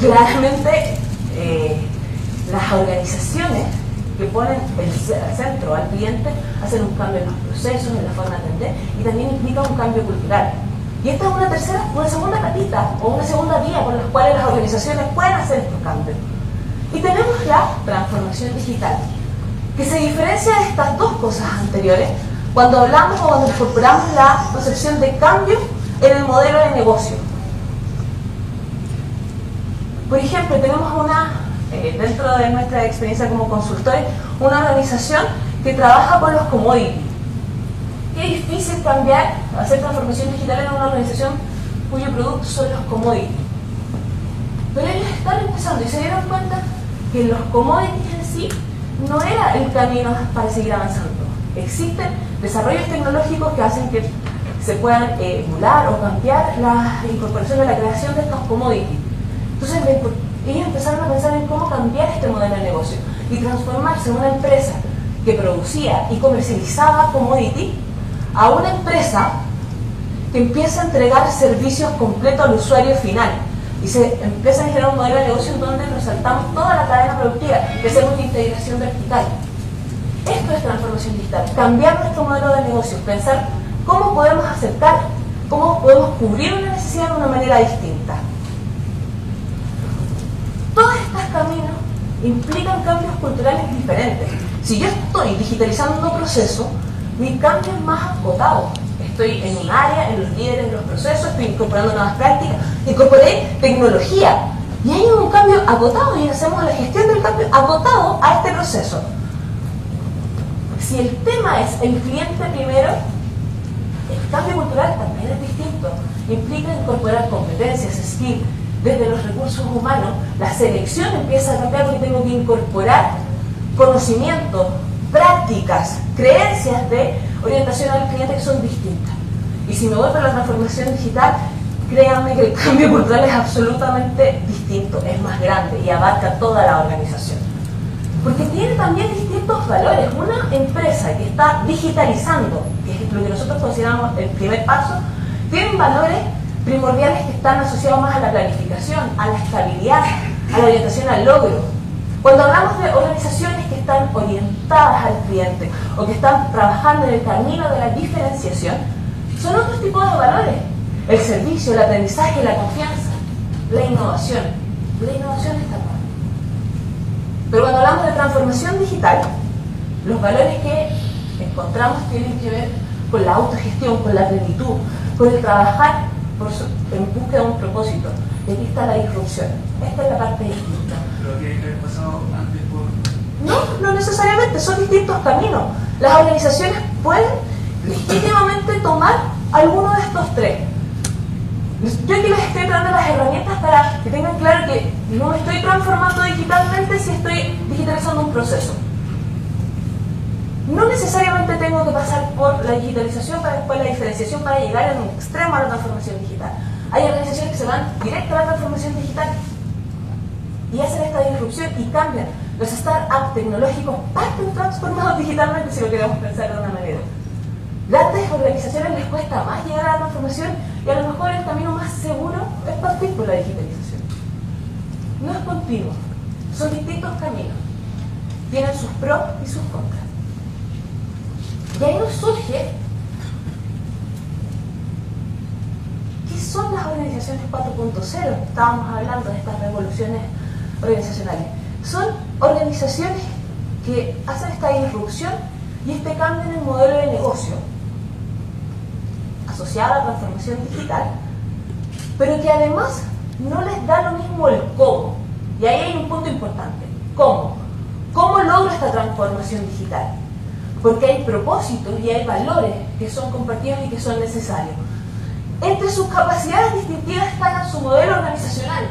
Claramente, las organizaciones que ponen el centro al cliente hacen un cambio en los procesos, en la forma de atender, y también implica un cambio cultural. Y esta es una segunda patita o una segunda vía por las cuales las organizaciones pueden hacer estos cambios. Y tenemos la transformación digital, que se diferencia de estas dos cosas anteriores cuando hablamos o cuando incorporamos la concepción de cambio en el modelo de negocio. Por ejemplo, tenemos dentro de nuestra experiencia como consultores, una organización que trabaja con los commodities. Qué difícil hacer transformación digital en una organización cuyo producto son los commodities. Pero ellos están empezando y se dieron cuenta que los commodities en sí no era el camino para seguir avanzando. Existen desarrollos tecnológicos que hacen que se puedan emular o cambiar la incorporación de la creación de estos commodities. Entonces ellos empezaron a pensar en cómo cambiar este modelo de negocio y transformarse en una empresa que producía y comercializaba commodities a una empresa que empieza a entregar servicios completos al usuario final. Y se empieza a generar un modelo de negocio en donde resaltamos toda la cadena productiva, que hacemos una integración vertical. Esto es transformación digital, cambiar nuestro modelo de negocio, pensar cómo podemos acercar, cómo podemos cubrir una necesidad de una manera distinta. Todos estos caminos implican cambios culturales diferentes. Si yo estoy digitalizando un proceso, mi cambio es más acotado. Estoy en un área, en los líderes, en los procesos, estoy incorporando nuevas prácticas, incorporé tecnología. Y hay un cambio acotado y hacemos la gestión del cambio acotado a este proceso. Si el tema es el cliente primero, el cambio cultural también es distinto. Implica incorporar competencias, skills, desde los recursos humanos. La selección empieza a cambiar porque tengo que incorporar conocimientos, prácticas, creencias de orientación al cliente que son distintas. Y si me voy para la transformación digital, créanme que el cambio cultural es absolutamente distinto, es más grande y abarca toda la organización. Porque tiene también distintos valores. Una empresa que está digitalizando, que es lo que nosotros consideramos el primer paso, tiene valores primordiales que están asociados más a la planificación, a la estabilidad, a la orientación al logro. Cuando hablamos de organizaciones que están orientadas al cliente o que están trabajando en el camino de la diferenciación, son otros tipos de valores. El servicio, el aprendizaje, la confianza, la innovación. La innovación está mal. Pero cuando hablamos de transformación digital, los valores que encontramos tienen que ver con la autogestión, con la plenitud, con el trabajar en búsqueda de un propósito. Y aquí está la disrupción. Esta es la parte distinta. ¿Pero tiene que haber pasado antes por...? No necesariamente, son distintos caminos. Las organizaciones pueden legítimamente tomar alguno de estos tres. Yo aquí les estoy dando las herramientas para que tengan claro que no me estoy transformando digitalmente si estoy digitalizando un proceso. No necesariamente tengo que pasar por la digitalización para después la diferenciación para llegar en un extremo a la transformación digital. Hay organizaciones que se van directo a la transformación digital y hacen esta disrupción y cambian. Los startups tecnológicos parten transformados digitalmente, si lo queremos pensar de una manera. Grandes organizaciones les cuesta más llegar a la transformación y a lo mejor el camino más seguro es partir por la digitalización. No es continuo, son distintos caminos. Tienen sus pros y sus contras. Y ahí nos surge, ¿qué son las organizaciones 4.0? Estábamos hablando de estas revoluciones organizacionales. Son organizaciones que hacen esta disrupción y este cambio en el modelo de negocio asociado a la transformación digital, pero que además no les da lo mismo el cómo. Y ahí hay un punto importante. ¿Cómo? ¿Cómo logro esta transformación digital? Porque hay propósitos y hay valores que son compartidos y que son necesarios. Entre sus capacidades distintivas están su modelo organizacional,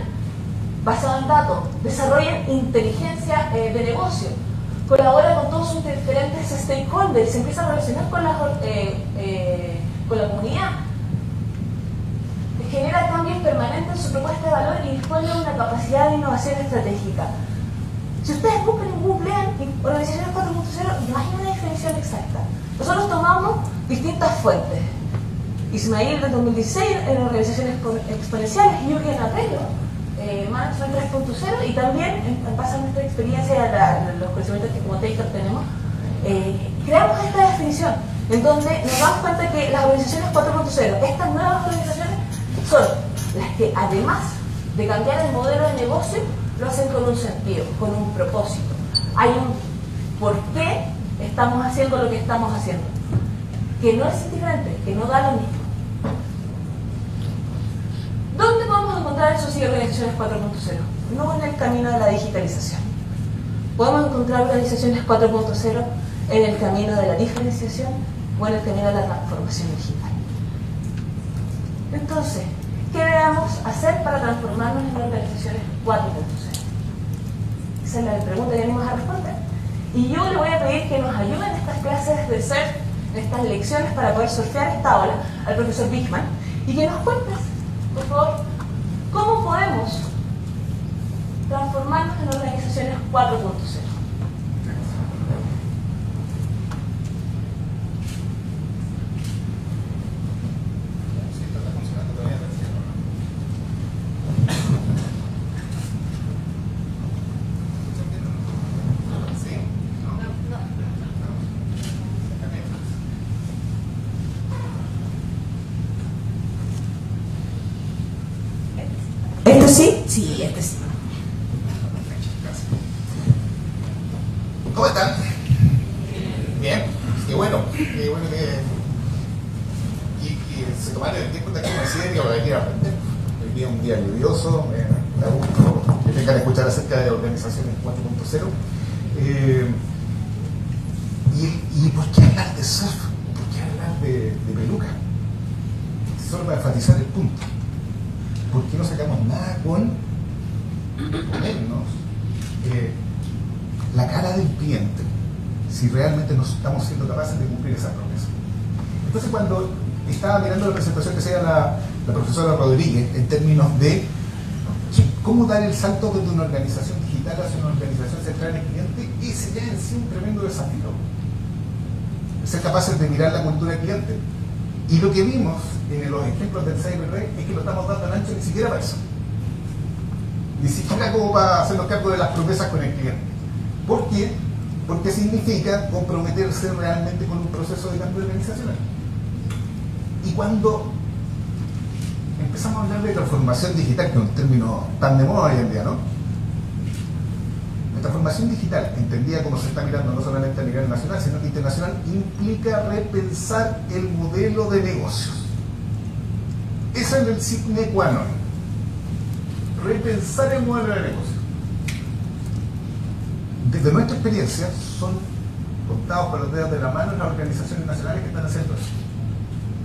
basado en datos, desarrollan inteligencia de negocio, colabora con todos sus diferentes stakeholders, se empieza a relacionar con la comunidad, genera cambios permanentes en su propuesta de valor y dispone de una capacidad de innovación estratégica. Si ustedes buscan y googlean organizaciones 4.0, no hay una definición exacta. Nosotros tomamos distintas fuentes. Ismail del 2016 en organizaciones exponenciales, Jürgen Apello, Management 4.0 y también, en base a nuestra experiencia, los conocimientos que como TAKER tenemos, creamos esta definición, en donde nos damos cuenta que las organizaciones 4.0, estas nuevas organizaciones, son las que además de cambiar el modelo de negocio, lo hacen con un sentido, con un propósito. Hay un por qué estamos haciendo lo que estamos haciendo, que no es indiferente, que no da lo mismo. ¿Dónde podemos encontrar esos organizaciones 4.0? No en el camino de la digitalización. Podemos encontrar organizaciones 4.0 en el camino de la diferenciación o en el camino de la transformación digital. Entonces, ¿qué debemos hacer para transformarnos en organizaciones 4.0? Esa es la pregunta que venimos a responder. Y yo le voy a pedir que nos ayuden en estas clases de surf, en estas lecciones para poder surfear esta ola, al profesor Bigman, y que nos cuentes, por favor, cómo podemos transformarnos en organizaciones 4.0. ¿Este sí? Sí, este sí. ¿Cómo están? Bien, qué bueno que se tomaron el tiempo de aquí en serio para venir a aprender. Hoy día es un día lluvioso, me da gusto que tengan que escuchar acerca de organizaciones 4.0. ¿Y por qué hablar de surf? ¿Por qué hablar de peluca? Solo para enfatizar el punto. ¿Por qué no sacamos nada con ponernos la cara del cliente si realmente no estamos siendo capaces de cumplir esa promesa? Entonces, cuando estaba mirando la presentación que hacía la profesora Rodríguez en términos de cómo dar el salto de una organización digital hacia una organización centrada en el cliente, ese ya en sí un tremendo desafío. Ser capaces de mirar la cultura del cliente. Y lo que vimos en los ejemplos del CyberRay es que lo estamos dando al ancho ni siquiera para eso. Ni siquiera como para hacernos cargo de las promesas con el cliente. ¿Por qué? Porque significa comprometerse realmente con un proceso de cambio organizacional. Y cuando empezamos a hablar de transformación digital, que es un término tan de moda hoy en día, ¿no? La transformación digital, entendida como se está mirando no solamente a nivel nacional, sino que internacional, implica repensar el modelo de negocios. Ese es el sine qua non. Repensar el modelo de negocio. Desde nuestra experiencia, son contados con los dedos de la mano las organizaciones nacionales que están haciendo eso.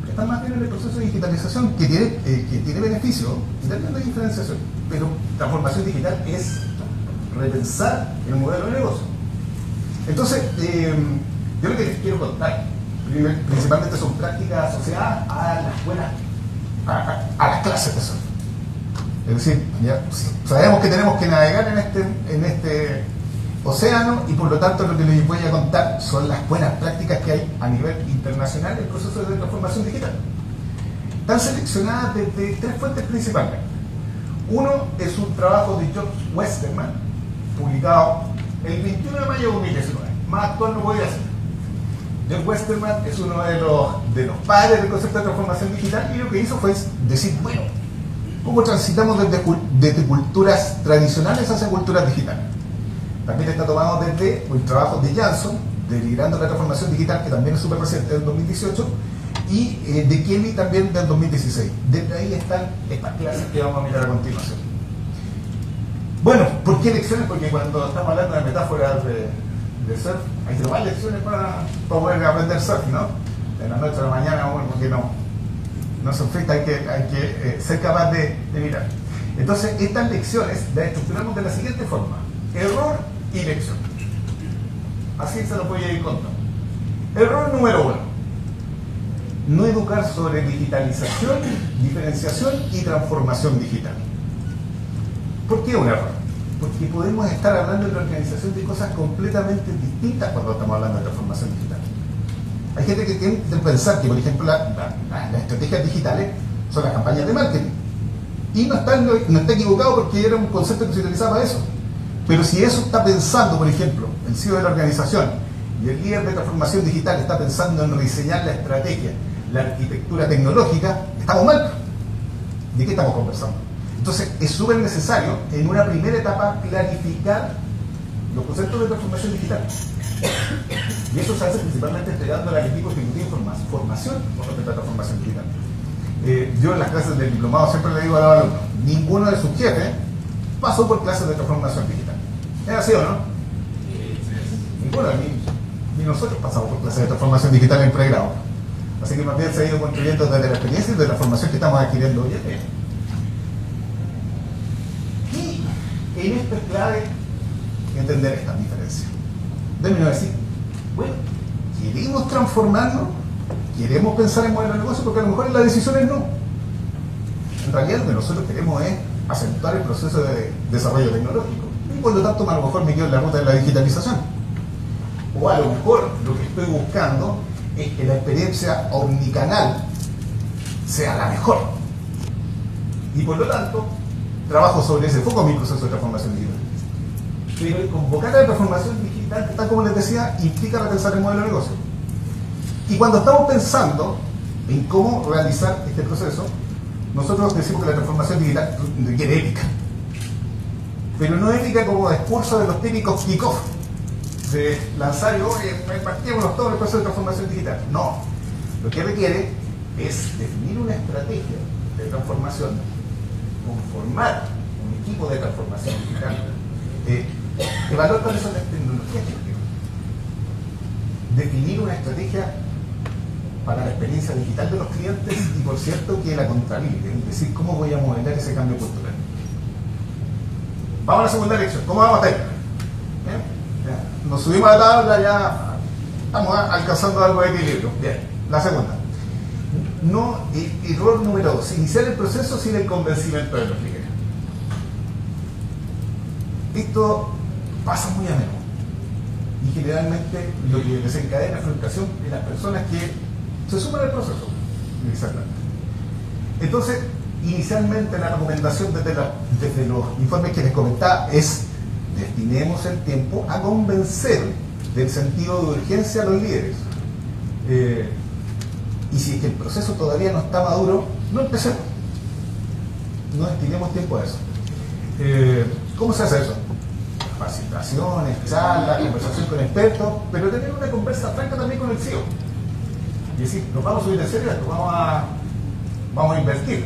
Están más bien en el proceso de digitalización que tiene beneficio y también de diferenciación. Pero transformación digital es repensar el modelo de negocio. Entonces, yo lo que les quiero contar, principalmente son prácticas asociadas a las escuelas, a las clases de surf. Es decir, ya sabemos que tenemos que navegar en este océano y por lo tanto lo que les voy a contar son las buenas prácticas que hay a nivel internacional en el proceso de transformación digital. Están seleccionadas desde tres fuentes principalmente. Uno es un trabajo de George Westerman, publicado el 21 de mayo de 2019. Más actual no podía ser. George Westerman es uno de los padres del concepto de transformación digital y lo que hizo fue decir, bueno, ¿cómo transitamos desde culturas tradicionales hacia culturas digitales? También está tomado desde el trabajo de Jansson, de Liderando la Transformación Digital, que también es súper reciente, del 2018, y de Kelly también del 2016. Desde ahí están estas clases que vamos a mirar a continuación. Bueno, ¿por qué lecciones? Porque cuando estamos hablando de metáforas de surf, hay que tomar lecciones para poder aprender surf, ¿no? De la noche a la mañana, bueno, porque no surfista, hay que ser capaz de mirar. Entonces, estas lecciones las estructuramos de la siguiente forma: error y lección. Así se lo voy a ir contando. Error número 1: no educar sobre digitalización, diferenciación y transformación digital. ¿Por qué un error? Porque podemos estar hablando en la organización de cosas completamente distintas cuando estamos hablando de transformación digital. Hay gente que tiene que pensar que, por ejemplo, las estrategias digitales son las campañas de marketing. Y no está equivocado porque era un concepto que se utilizaba para eso. Pero si eso está pensando, por ejemplo, el CEO de la organización y el líder de transformación digital está pensando en rediseñar la estrategia, la arquitectura tecnológica, estamos mal. ¿De qué estamos conversando? Entonces es súper necesario en una primera etapa clarificar los conceptos de transformación digital. Y eso se hace principalmente entregando al equipo ejecutivo formación con respecto a transformación digital. Yo en las clases del diplomado siempre le digo a los alumnos, ninguno de sus jefes pasó por clases de transformación digital. ¿Es así o no? Ninguno, ni nosotros pasamos por clases de transformación digital en pregrado. Así que más bien se ha ido construyendo desde la experiencia y de la formación que estamos adquiriendo hoy en día. Y en esto es clave entender esta diferencia. Déjenme decir, bueno, queremos transformarnos, queremos pensar en modelos de negocio, porque a lo mejor la decisión es no. En realidad lo que nosotros queremos es acentuar el proceso de desarrollo tecnológico. Y por lo tanto, a lo mejor me quedo en la ruta de la digitalización. O a lo mejor lo que estoy buscando es que la experiencia omnicanal sea la mejor. Y por lo tanto, trabajo sobre ese foco en mi proceso de transformación digital. Pero el convocar a la transformación digital, tal como les decía, implica repensar el modelo de negocio. Y cuando estamos pensando en cómo realizar este proceso, nosotros decimos que la transformación digital requiere ética. Pero no ética como discurso de los típicos kick-off, de lanzar y oye, partimos todo el proceso de transformación digital. No. Lo que requiere es definir una estrategia de transformación, conformar un equipo de transformación digital, evaluar cuáles son las tecnologías que requieren, definir una estrategia para la experiencia digital de los clientes y, por cierto, que la contabilidad, es decir, cómo voy a modelar ese cambio cultural. Vamos a la segunda lección. ¿Cómo vamos a estar? Nos subimos a la tabla, ya estamos alcanzando algo de equilibrio. Bien, la segunda. Error número 2. Iniciar el proceso sin el convencimiento de los líderes. Esto pasa muy a menudo. Y generalmente lo que desencadena frustración de las personas que se suman al proceso. Entonces, inicialmente la recomendación desde los informes que les comentaba es: destinemos el tiempo a convencer del sentido de urgencia a los líderes. Y si es que el proceso todavía no está maduro, no empecemos. No destinemos tiempo a eso. ¿Cómo se hace eso? Capacitaciones, charlas, conversación con expertos, pero tener una conversa franca también con el CEO. Y decir, nos vamos a subir de serio, vamos a invertir.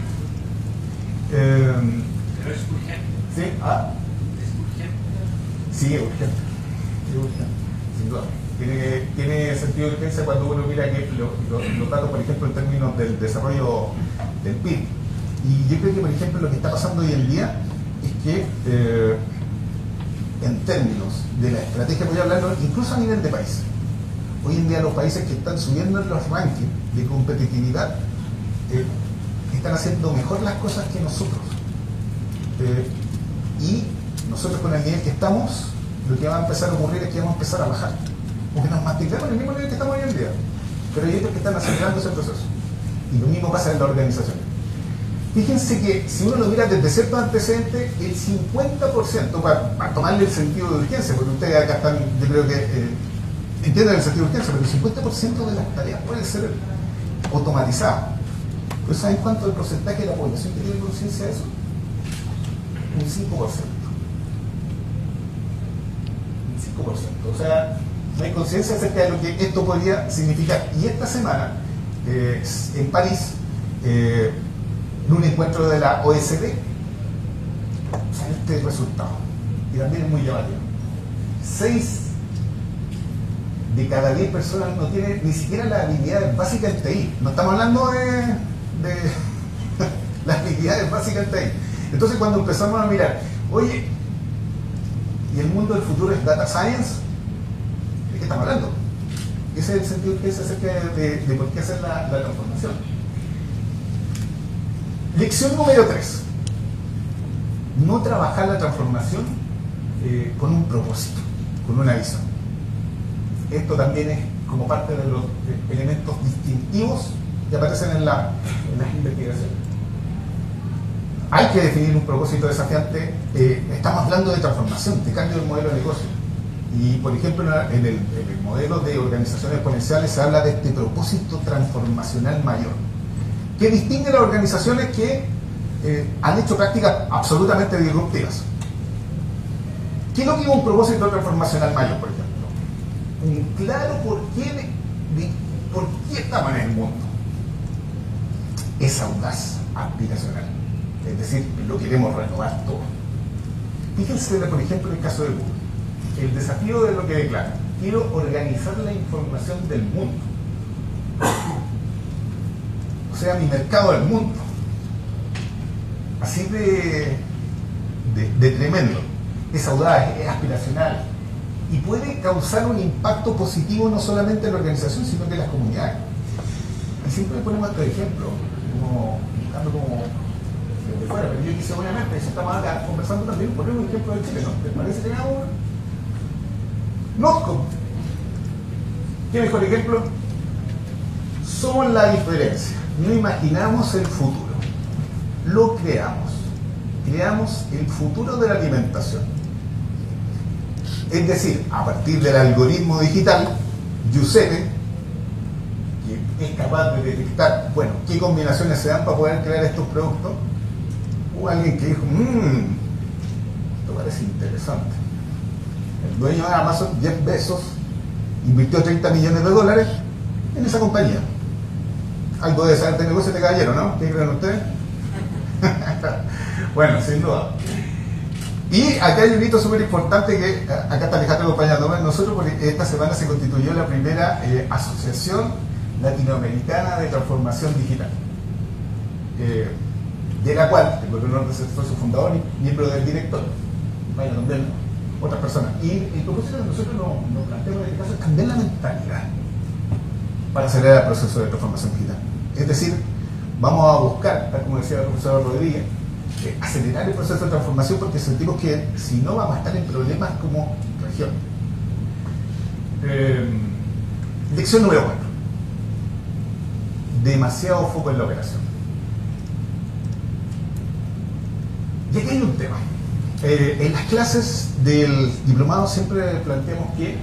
Pero es urgente. ¿Sí? Sí, es urgente. Sin duda. Tiene sentido de urgencia cuando uno mira que los datos, por ejemplo, en términos del desarrollo del PIB. Y yo creo que, por ejemplo, lo que está pasando hoy en día es que, en términos de la estrategia, voy a hablarlo incluso a nivel de país. Hoy en día los países que están subiendo en los rankings de competitividad están haciendo mejor las cosas que nosotros. Y nosotros, con el nivel que estamos, lo que va a empezar a ocurrir es que vamos a empezar a bajar. Porque nos mantengamos en el mismo nivel que estamos hoy en día. Pero hay otros que están acelerando ese proceso. Y lo mismo pasa en la organización. Fíjense que si uno lo mira desde ciertos antecedentes, el 50%, para tomarle el sentido de urgencia, porque ustedes acá están, yo creo que entienden el sentido de urgencia, pero el 50% de las tareas pueden ser automatizadas. ¿Pero saben cuánto es el porcentaje de la población que tiene conciencia de eso? Un 5%. Un 5%. O sea, no hay conciencia acerca de lo que esto podría significar. Y esta semana, en París, en un encuentro de la OECD, sale este resultado. Y también es muy llamativo. 6 de cada 10 personas no tienen ni siquiera las habilidades básicas en TI. No estamos hablando de las habilidades básicas en TI. Entonces, cuando empezamos a mirar, oye, y el mundo del futuro es data science, ¿de qué estamos hablando? Ese es el sentido que es acerca de por qué hacer la transformación. Lección número 3. No trabajar la transformación con un propósito, con una visión. Esto también es como parte de los elementos distintivos que aparecen en las investigaciones. hay que definir un propósito desafiante. Estamos hablando de transformación, de cambio del modelo de negocio. Y, por ejemplo, en el modelo de organizaciones exponenciales se habla de este propósito transformacional mayor, que distingue a las organizaciones que han hecho prácticas absolutamente disruptivas. ¿Qué es lo que es un propósito transformacional mayor, por ejemplo? Un claro por qué estamos en el mundo. Es audaz, aspiracional. Es decir, lo queremos renovar todo. Fíjense, por ejemplo, en el caso de Google. El desafío de lo que declara: quiero organizar la información del mundo. O sea, mi mercado del mundo. Así de tremendo. Es audaz, es aspiracional. Y puede causar un impacto positivo no solamente en la organización, sino que en las comunidades. Y siempre ponemos este ejemplo, como buscando como desde fuera, pero yo quise obviamente, ya estamos acá conversando también, ponemos un ejemplo de Chile, ¿no? ¿Les parece que hagamos uno? Notco. ¿Qué mejor ejemplo? Somos la diferencia. No imaginamos el futuro, lo creamos. Creamos el futuro de la alimentación. Es decir, a partir del algoritmo digital, Giuseppe, que es capaz de detectar, bueno, qué combinaciones se dan para poder crear estos productos, hubo alguien que dijo, esto parece interesante. El dueño de Amazon, Jeff Bezos, invirtió $30 millones en esa compañía. Algo de saber de negocio de caballero, ¿no? ¿Qué creen ustedes? Bueno, sin duda. Y acá hay un hito súper importante que acá está Alejandro acompañándome. Nosotros, porque esta semana se constituyó la primera asociación latinoamericana de transformación digital, de la cual tengo el honor de ser socio fundador y miembro del directorio. Bueno, también otras personas. Y el propósito que nosotros nos planteamos en este caso es cambiar la mentalidad para acelerar el proceso de transformación digital. Es decir, vamos a buscar, tal como decía el profesor Rodríguez, acelerar el proceso de transformación, porque sentimos que si no vamos a estar en problemas como región. Lección número 4. Demasiado foco en la operación. Y aquí hay un tema. En las clases del diplomado siempre planteamos que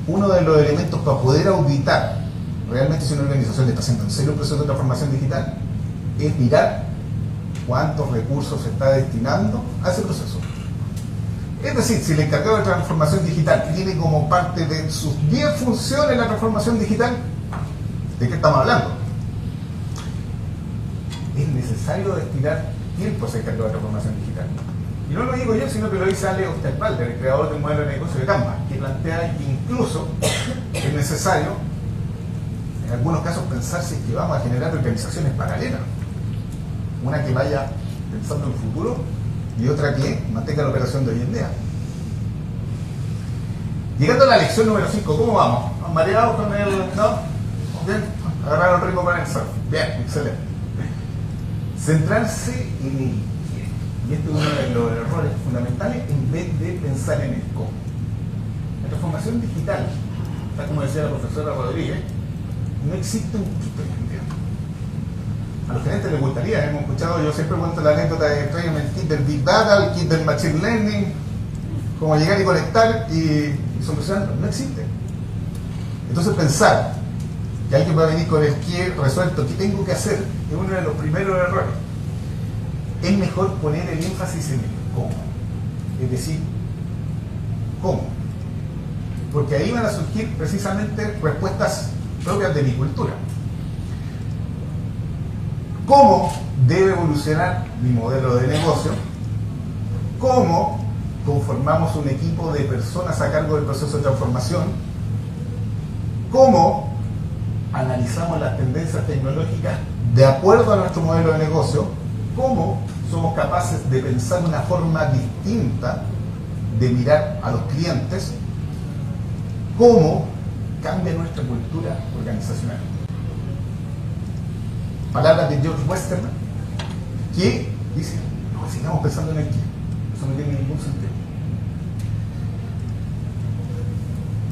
uno de los elementos para poder auditar realmente si una organización está haciendo en serio un proceso de transformación digital es mirar cuántos recursos se está destinando a ese proceso. Es decir, si el encargado de transformación digital tiene como parte de sus 10 funciones la transformación digital, ¿de qué estamos hablando? Es necesario destinar tiempo a ese encargado de transformación digital. Y no lo digo yo, sino que lo dice Ale Osterwalder, el creador del modelo de negocio de Canva, que plantea que incluso es necesario, en algunos casos, pensar si es que vamos a generar organizaciones paralelas. Una que vaya pensando en el futuro y otra que mantenga la operación de hoy en día. Llegando a la lección número 5, ¿cómo vamos? ¿Han mareado con el...? ¿No? ¿Bien? ¿Agarraron el ritmo para el surf? Bien, excelente. Centrarse en el qué. Y este es uno de los errores fundamentales en vez de pensar en el cómo. La transformación digital, tal como decía la profesora Rodríguez, no existe un kit hoy en día. A los gerentes les gustaría, hemos escuchado, yo siempre cuento la anécdota de traerme el kit del Big Data, el kit del Machine Learning, cómo llegar y conectar y solucionarlo. No existe. Entonces pensar que alguien va a venir con el qué resuelto, qué tengo que hacer, es uno de los primeros errores. Es mejor poner el énfasis en el cómo. Es decir, ¿cómo? Porque ahí van a surgir precisamente respuestas propias de mi cultura. ¿Cómo debe evolucionar mi modelo de negocio? ¿Cómo conformamos un equipo de personas a cargo del proceso de transformación? ¿Cómo analizamos las tendencias tecnológicas de acuerdo a nuestro modelo de negocio? ¿Cómo somos capaces de pensar una forma distinta de mirar a los clientes? ¿Cómo cambia nuestra cultura organizacional? Palabras de George Westerman, que dice, no, sigamos pensando en el qué. Eso no tiene ningún sentido.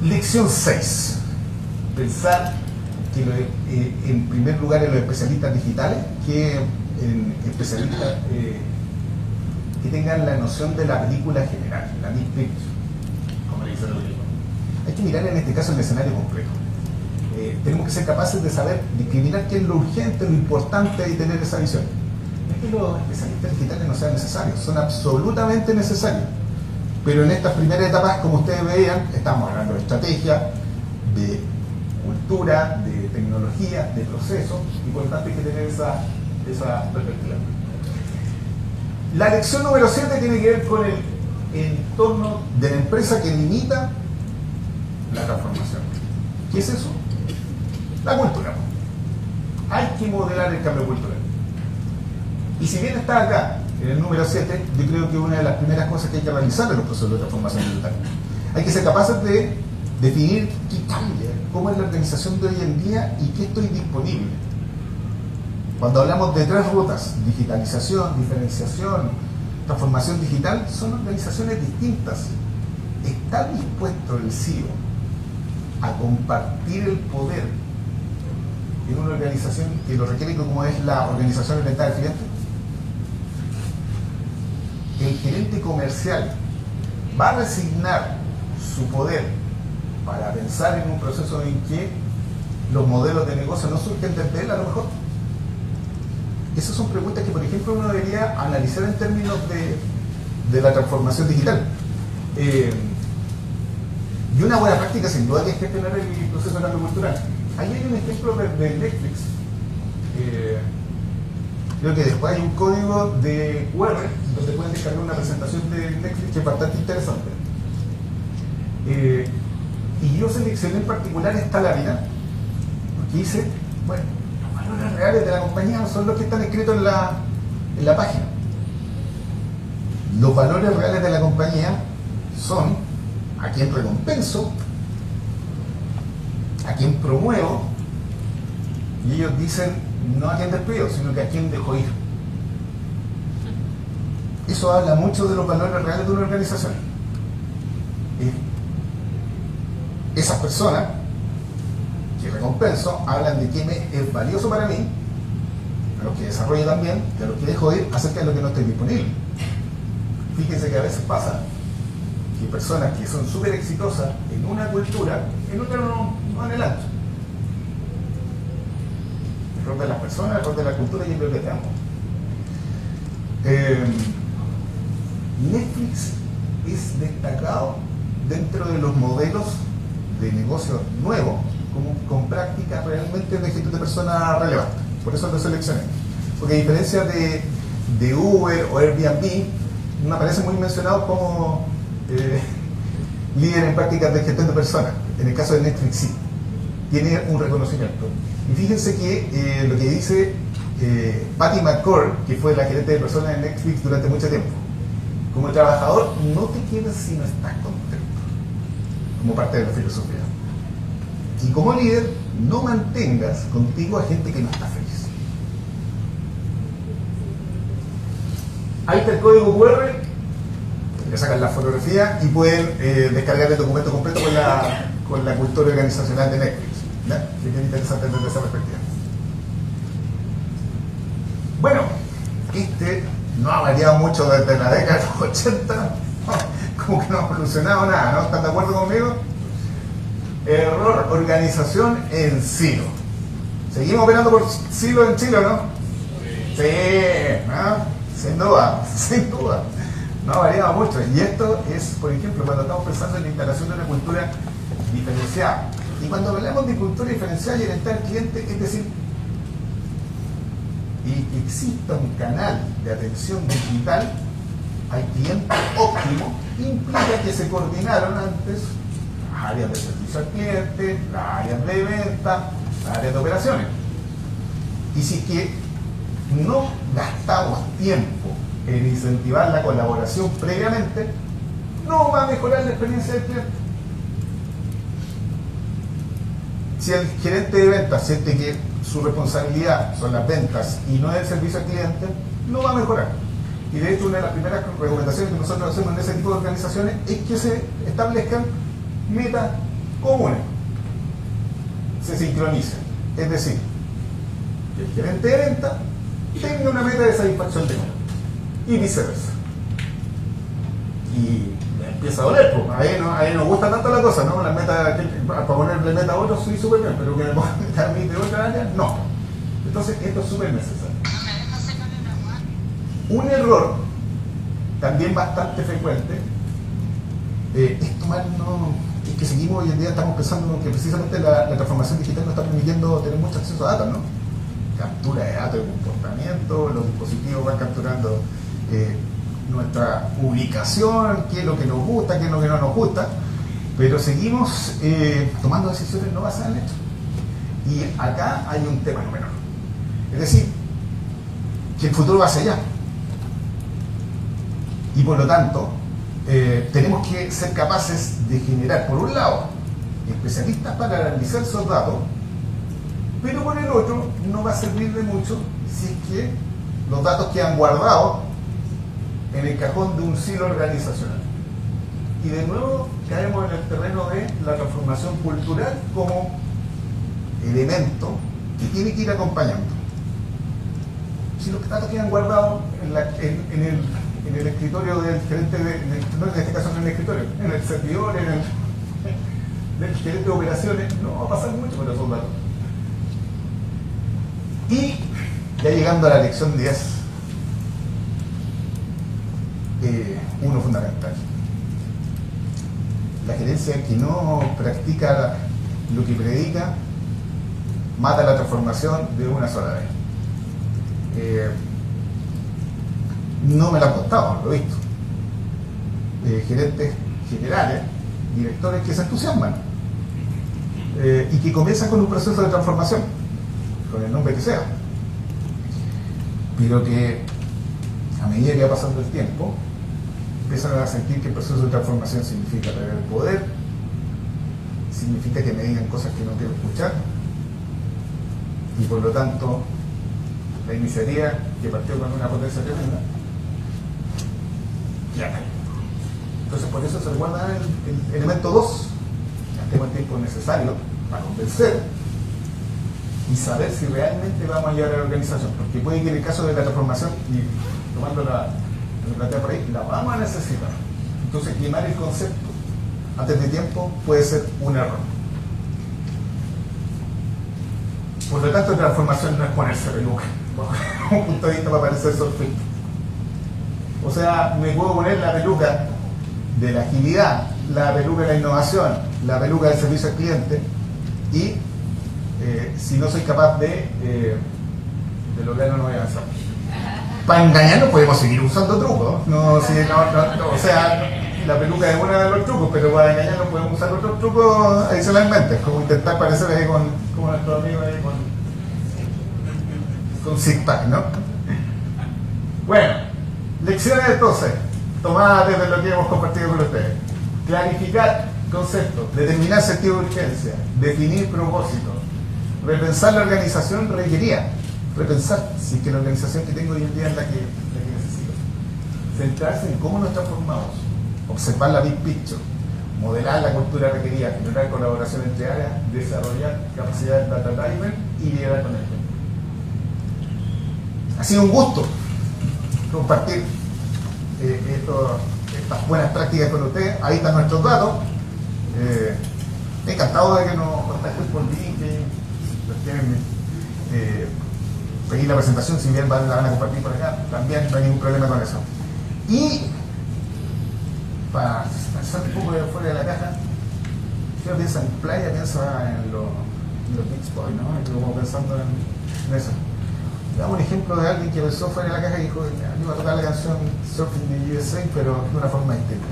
Lección 6. Pensar que en primer lugar en los especialistas digitales, que en especialistas que tengan la noción de la película general, la big picture, como le dicen los gringos. Hay que mirar en este caso el escenario completo. Tenemos que ser capaces de saber discriminar qué es lo urgente, lo importante y tener esa visión. No es que los especialistas digitales no sean necesarios, son absolutamente necesarios. Pero en estas primeras etapas, como ustedes veían, estamos hablando de estrategia, de cultura, de tecnología, de procesos, y por lo tanto hay que tener esa perspectiva. La lección número 7 tiene que ver con el entorno de la empresa que limita la transformación. ¿Qué es eso? La cultura. Hay que modelar el cambio cultural. Y si bien está acá, en el número 7, yo creo que una de las primeras cosas que hay que realizar en los procesos de transformación digital. Hay que ser capaces de definir qué cambia, cómo es la organización de hoy en día y qué estoy disponible. Cuando hablamos de 3 rutas, digitalización, diferenciación, transformación digital, son organizaciones distintas. ¿Está dispuesto el CEO a compartir el poder en una organización que lo requiere, como es la organización orientada al cliente? El gerente comercial va a resignar su poder para pensar en un proceso en que los modelos de negocio no surgen desde él, a lo mejor. Esas son preguntas que, por ejemplo, uno debería analizar en términos de la transformación digital. Y una buena práctica, sin duda, que es gestionar el proceso de cambio cultural. Ahí hay un ejemplo de Netflix. Creo que después hay un código de QR donde pueden descargar una presentación de Netflix que es bastante interesante. Y yo seleccioné en particular esta lámina porque dice, bueno, los valores reales de la compañía no son los que están escritos en la página. Los valores reales de la compañía son a quién recompenso, a quién promuevo, y ellos dicen no a quién despido, sino que a quién dejo ir. Eso habla mucho de los valores reales de una organización. Esas personas que recompenso hablan de quién es valioso para mí, a los que desarrollo también, y a los que dejo ir acerca de lo que no estoy disponible. Fíjense que a veces pasa que personas que son súper exitosas en una cultura, en otra no adelantan. El rol de las personas, el rol de la cultura y el rol que te amo. Netflix es destacado dentro de los modelos de negocio nuevos, con prácticas realmente de gestión de personas relevantes. Por eso lo seleccioné. Porque a diferencia de Uber o Airbnb, me aparece muy mencionado como líder en prácticas de gestión de personas. En el caso de Netflix sí, tiene un reconocimiento. Y fíjense que lo que dice Patty McCord, que fue la gerente de personas en Netflix durante mucho tiempo: como trabajador no te quedes si no estás contento, como parte de la filosofía. Y como líder no mantengas contigo a gente que no está feliz. Ahí está el código QR, le sacan la fotografía y pueden descargar el documento completo con la cultura organizacional de Netflix. ¿Ya? Que es bien interesante desde esa perspectiva. Bueno, no ha variado mucho desde la década de los 80, como que no ha evolucionado nada, ¿no? ¿Están de acuerdo conmigo? Error, organización en silo. ¿Seguimos operando por silo en Chile, no? Sí, ¿no? Sin duda, sin duda. No ha variado mucho. Y esto es, por ejemplo, cuando estamos pensando en la instalación de una cultura diferenciada. Y cuando hablamos de cultura diferenciada y orientada al cliente, es decir, y que exista un canal de atención digital al cliente óptimo, implica que se coordinaron antes las áreas de servicio al cliente, las áreas de venta, las áreas de operaciones. Y si es que no gastamos tiempo en incentivar la colaboración previamente, no va a mejorar la experiencia del cliente. Si el gerente de ventas siente que su responsabilidad son las ventas y no el servicio al cliente, no va a mejorar. Y de hecho, una de las primeras recomendaciones que nosotros hacemos en ese tipo de organizaciones es que se establezcan metas comunes, se sincronicen. Es decir, que el gerente de venta tenga una meta de satisfacción de cliente y viceversa. y empieza a doler, pues. Ahí no gusta tanto la cosa, ¿no? La meta, para ponerle meta a otros soy súper bien, pero que me ponga a mí de otra área, no. Entonces esto es súper necesario. Un error también bastante frecuente es es que seguimos hoy en día, estamos pensando que precisamente la transformación digital nos está permitiendo tener mucho acceso a datos, ¿no? Captura de datos de comportamiento, los dispositivos van capturando nuestra ubicación, qué es lo que nos gusta, qué es lo que no nos gusta, pero seguimos tomando decisiones no basadas en hechos. Y acá hay un tema no menor. Es decir, que el futuro va hacia allá. Y por lo tanto, tenemos que ser capaces de generar, por un lado, especialistas para analizar esos datos, pero por el otro, no va a servir de mucho si es que los datos quedan guardados en el cajón de un silo organizacional. Y de nuevo caemos en el terreno de la transformación cultural como elemento que tiene que ir acompañando. Si los datos quedan guardados en el escritorio del gerente, no en este caso no en el escritorio, en el servidor, del gerente de operaciones, no va a pasar mucho con esos datos. Y ya llegando a la lección 10, uno fundamental. La gerencia que no practica lo que predica mata la transformación de una sola vez. No me la han contado, lo he visto. Gerentes generales, directores que se entusiasman y que comienzan con un proceso de transformación, con el nombre que sea, pero que a medida que va pasando el tiempo empiezan a sentir que el proceso de transformación significa perder el poder, significa que me digan cosas que no quiero escuchar, y por lo tanto la iniciativa que partió con una potencia tremenda ya cayó. Entonces por eso se recuerda el elemento 2, gastemos el tiempo necesario para convencer y saber si realmente vamos a llegar a la organización, porque puede que en el caso de la transformación, y tomando lo que plantea por ahí, la vamos a necesitar. Entonces quemar el concepto antes de tiempo puede ser un error. Por lo tanto, transformación no es ponerse peluca, bajo un punto de vista para parecer surfista. O sea, me puedo poner la peluca de la agilidad, la peluca de la innovación, la peluca del servicio al cliente, y si no soy capaz de lograrlo, no voy a avanzar. Para engañarnos podemos seguir usando trucos, o sea, la peluca es uno de los trucos, pero para engañarnos podemos usar otros trucos adicionalmente, como intentar parecer ahí como nuestro amigo ahí con Zig-Pack, ¿no? Bueno, lecciones entonces, tomadas desde lo que hemos compartido con ustedes. Clarificar conceptos, determinar sentido de urgencia, definir propósitos, repensar la organización requería repensar si es que la organización que tengo hoy en día es la que necesito. Centrarse en cómo nos transformamos, observar la big picture, modelar la cultura requerida, generar colaboración entre áreas, desarrollar capacidades data driven y liderar con esto. Ha sido un gusto compartir estas buenas prácticas con ustedes. Ahí están nuestros datos. Encantado de que nos contacten por LinkedIn. Pedir la presentación, si bien la van a compartir por acá, también no hay ningún problema con eso. Y para pensar un poco de fuera de la caja, si uno piensa en playa, piensa en los Beach Boys, ¿no? Estoy como pensando en eso. Damos un ejemplo de alguien que pensó fuera de la caja y dijo: yo iba a tocar la canción Surfing in the USA, pero de una forma distinta.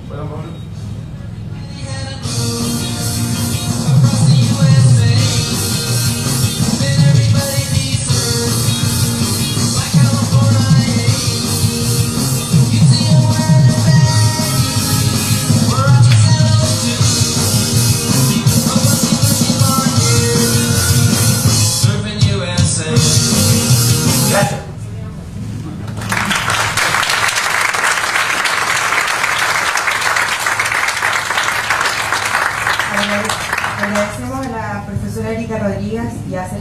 Bueno,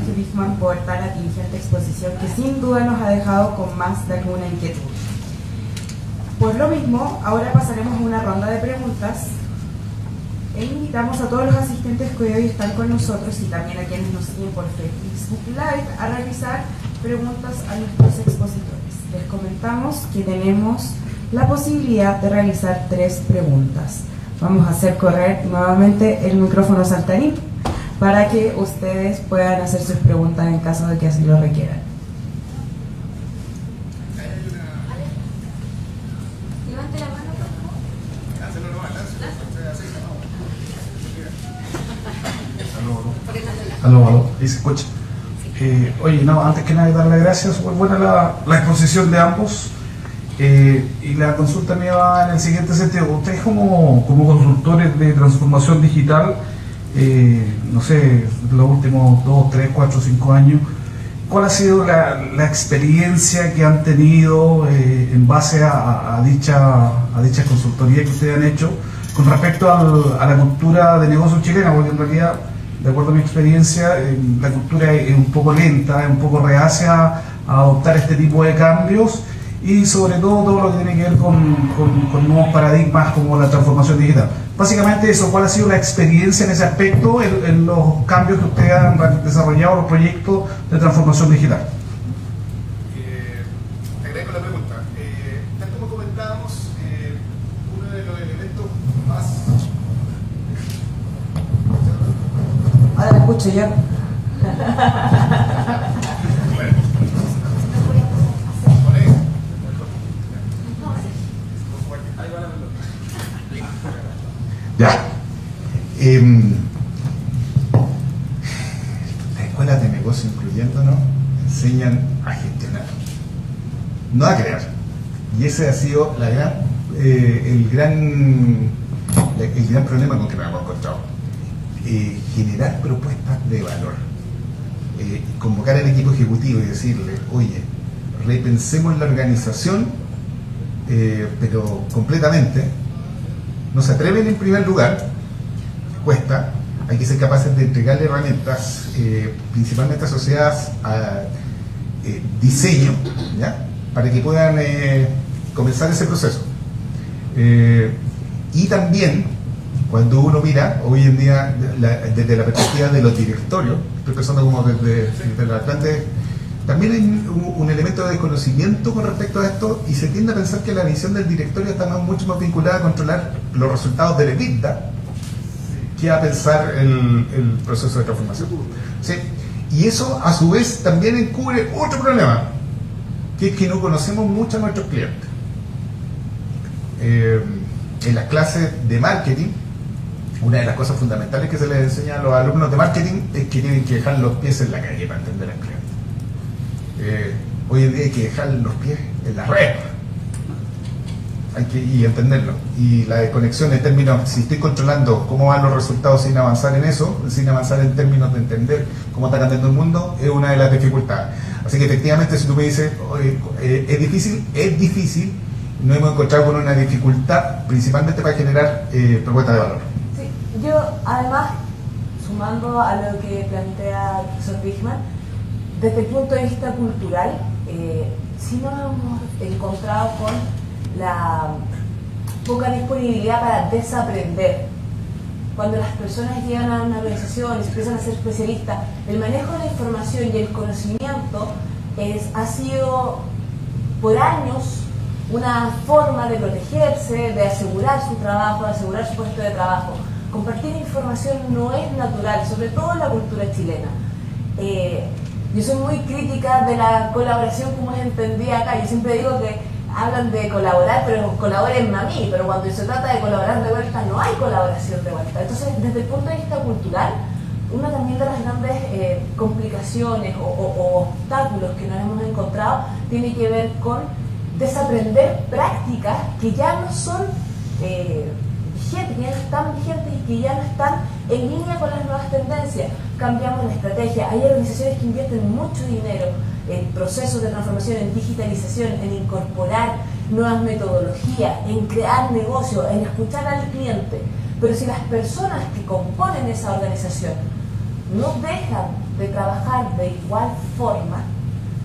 Jorge Wichmann por tan atingente exposición que sin duda nos ha dejado con más de alguna inquietud. Por lo mismo, ahora pasaremos a una ronda de preguntas e invitamos a todos los asistentes que hoy están con nosotros y también a quienes nos siguen por Facebook Live a realizar preguntas a nuestros expositores. Les comentamos que tenemos la posibilidad de realizar 3 preguntas. Vamos a hacer correr nuevamente el micrófono saltarín para que ustedes puedan hacer sus preguntas en caso de que así lo requieran. Levante la mano, por favor. Aló, ¿y se escucha? Oye, no, antes que nada dar las gracias, súper buena la exposición de ambos. Y la consulta me va en el siguiente sentido. Ustedes como consultores de transformación digital, no sé, los últimos 2, 3, 4, 5 años, ¿cuál ha sido la experiencia que han tenido en base a dicha consultoría que ustedes han hecho con respecto a la cultura de negocio chilena? Porque en realidad, de acuerdo a mi experiencia, la cultura es un poco lenta, es un poco reacia a adoptar este tipo de cambios y sobre todo lo que tiene que ver con nuevos paradigmas como la transformación digital. Básicamente eso, ¿cuál ha sido la experiencia en ese aspecto, en los cambios que ustedes han desarrollado, los proyectos de transformación digital? Te agradezco la pregunta. Tal como comentábamos, uno de los elementos más... Ahora me escucho yo. Ya. Las escuelas de negocio, incluyéndonos, enseñan a gestionar, no a crear. Y ese ha sido el gran problema con que nos hemos encontrado. Generar propuestas de valor. Convocar al equipo ejecutivo y decirle, oye, repensemos la organización, pero completamente. No se atreven en primer lugar, cuesta, hay que ser capaces de entregarle herramientas principalmente asociadas a diseño, ¿ya? Para que puedan comenzar ese proceso. Y también, cuando uno mira, hoy en día, desde la perspectiva de los directorios, estoy pensando como desde la grande, también hay un elemento de desconocimiento con respecto a esto y se tiende a pensar que la visión del directorio está mucho más vinculada a controlar los resultados del EBITDA que a pensar el proceso de transformación. ¿Sí? Y eso a su vez también encubre otro problema, que es que no conocemos mucho a nuestros clientes. En las clases de marketing, una de las cosas fundamentales que se les enseña a los alumnos de marketing es que tienen que dejar los pies en la calle para entender al cliente. Hoy en día hay que dejar los pies en la red y entenderlo, y la desconexión en términos, si estoy controlando cómo van los resultados sin avanzar en eso, sin avanzar en términos de entender cómo está cambiando el mundo, es una de las dificultades. Así que efectivamente, si tú me dices, es difícil, nos hemos encontrado con una dificultad principalmente para generar propuestas de valor. Sí, yo además, sumando a lo que plantea el profesor Wichmann, desde el punto de vista cultural, sí nos hemos encontrado con la poca disponibilidad para desaprender. Cuando las personas llegan a una organización y se empiezan a ser especialistas, el manejo de la información y el conocimiento ha sido por años una forma de protegerse, de asegurar su trabajo, de asegurar su puesto de trabajo. Compartir información no es natural, sobre todo en la cultura chilena. Yo soy muy crítica de la colaboración como es entendida acá. Yo siempre digo que hablan de colaborar, pero colaboren a mí, pero cuando se trata de colaborar de vuelta, no hay colaboración de vuelta. Entonces, desde el punto de vista cultural, una también de las grandes complicaciones o obstáculos que nos hemos encontrado tiene que ver con desaprender prácticas que ya no son vigentes, que ya no están vigentes y que ya no están en línea con las nuevas tendencias. Cambiamos la estrategia. Hay organizaciones que invierten mucho dinero en procesos de transformación, en digitalización, en incorporar nuevas metodologías, en crear negocios, en escuchar al cliente. Pero si las personas que componen esa organización no dejan de trabajar de igual forma,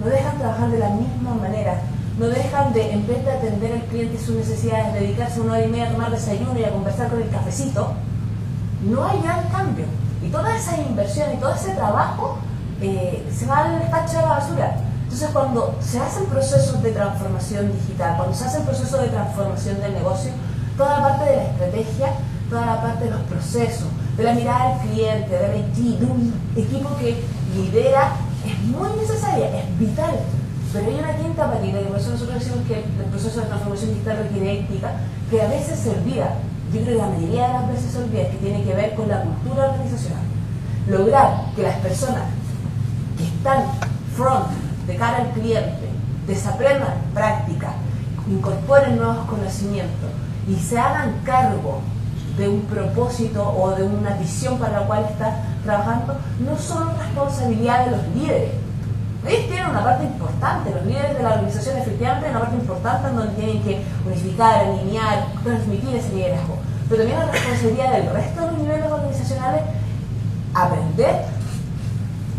no dejan de trabajar de la misma manera, no dejan de, en vez de atender al cliente y sus necesidades, dedicarse 1 hora y media a tomar desayuno y a conversar con el cafecito, no hay gran cambio. Y toda esa inversión y todo ese trabajo se va al tacho de la basura. Entonces, cuando se hacen procesos de transformación digital, cuando se hacen procesos de transformación del negocio, toda la parte de la estrategia, toda la parte de los procesos, de la mirada al cliente, del IT, de un equipo que lidera, es muy necesaria, es vital. Pero hay una quinta patita, y por eso nosotros decimos que el proceso de transformación digital requiere ética, que a veces se olvida. Yo creo que la mayoría de las veces se olvida, que tiene que ver con la cultura organizacional. Lograr que las personas que están front, de cara al cliente, desaprendan práctica, incorporen nuevos conocimientos y se hagan cargo de un propósito o de una visión para la cual está trabajando, no son responsabilidad de los líderes. Ellos tienen una parte importante, los líderes de la organización efectivamente tienen una parte importante en donde tienen que unificar, alinear, transmitir ese liderazgo. Pero también la responsabilidad del resto de los niveles organizacionales aprender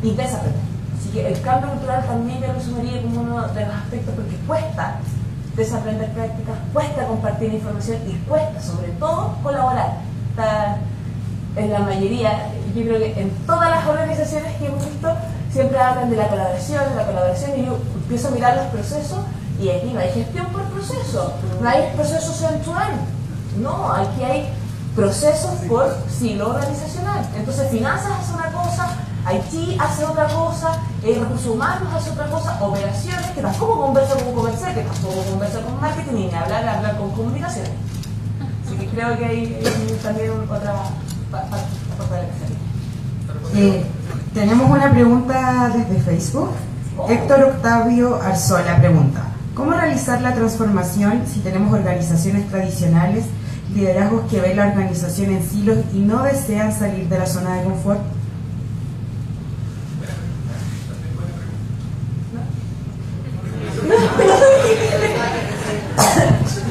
y desaprender. Así que el cambio cultural también yo lo sumaría como uno de los aspectos, porque cuesta desaprender prácticas, cuesta compartir información y cuesta sobre todo colaborar. En la mayoría, yo creo que en todas las organizaciones que hemos visto siempre hablan de la colaboración, y yo empiezo a mirar los procesos y aquí no hay gestión por proceso, no hay procesos end-to-end, no, aquí hay procesos por silo organizacional. Entonces finanzas hace una cosa, IT hace otra cosa, recursos humanos hace otra cosa, operaciones que tampoco conversa con comercial, que tampoco conversa con marketing, ni hablar con comunicaciones. Así que creo que hay también otra parte de la tenemos una pregunta desde Facebook. Héctor Octavio Arzola pregunta: ¿cómo realizar la transformación si tenemos organizaciones tradicionales, liderazgos que ven la organización en silos y no desean salir de la zona de confort?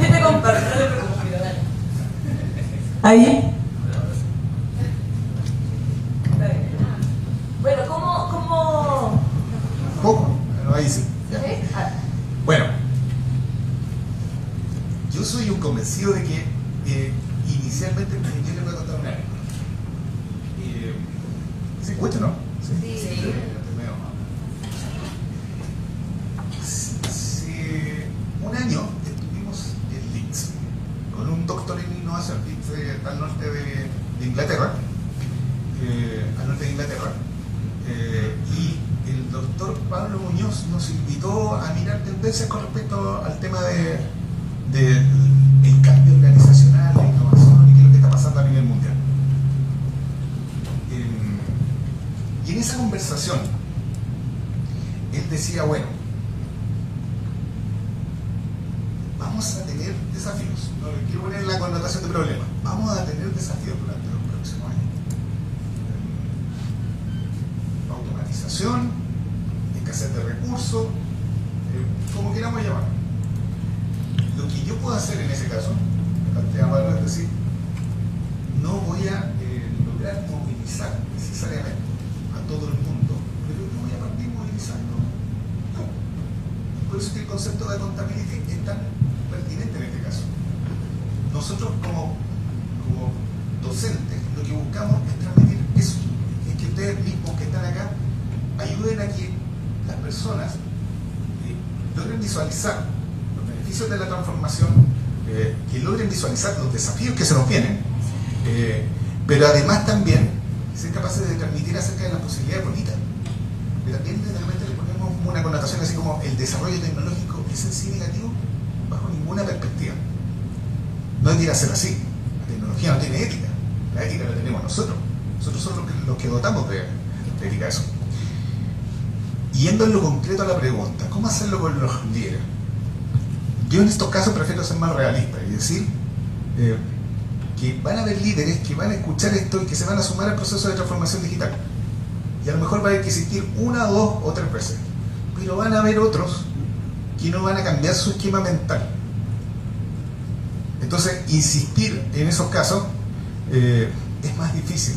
Yo te comparto. Ahí. Bueno, ¿cómo? Poco, pero ahí sí. Ya. ¿Sí? Bueno, yo soy un convencido de que inicialmente yo les voy a contar una anécdota. ¿Se escucha, no? Sí. Hace un año estuvimos en Leeds con un doctor en innovación. Leeds está al norte de Inglaterra. Y el doctor Pablo Muñoz nos invitó a mirar tendencias con respecto al tema del cambio organizacional, la innovación y qué es lo que está pasando a nivel mundial. Y en esa conversación él decía, bueno, vamos a tener desafíos, no le quiero poner la connotación de problema, vamos a tener desafíos durante los próximos años. Automatización, escasez de recursos, como queramos llamar. Lo que yo puedo hacer en ese caso, me plantea Pablo, es decir, no voy a lograr movilizar necesariamente a todo el mundo, pero no voy a partir movilizando. No. Por eso es que el concepto de accountability es tan pertinente en este caso. Nosotros como docentes lo que buscamos es transmitir eso, es que ustedes mismos que están acá ayuden a que las personas logren visualizar los beneficios de la transformación, que logren visualizar los desafíos que se nos vienen, pero además también ser capaces de transmitir acerca de las posibilidades bonitas. Pero también de repente le ponemos una connotación así como el desarrollo tecnológico es en sí negativo bajo ninguna perspectiva. No debería ser así. La tecnología no tiene ética, la ética la tenemos nosotros. Nosotros somos los que dotamos de ética eso. Yendo en lo concreto a la pregunta, ¿cómo hacerlo con los líderes? Yo en estos casos prefiero ser más realista y decir que van a haber líderes que van a escuchar esto y que se van a sumar al proceso de transformación digital. Y a lo mejor va a existir 1, 2 o 3 veces. Pero van a haber otros que no van a cambiar su esquema mental. Entonces, insistir en esos casos es más difícil.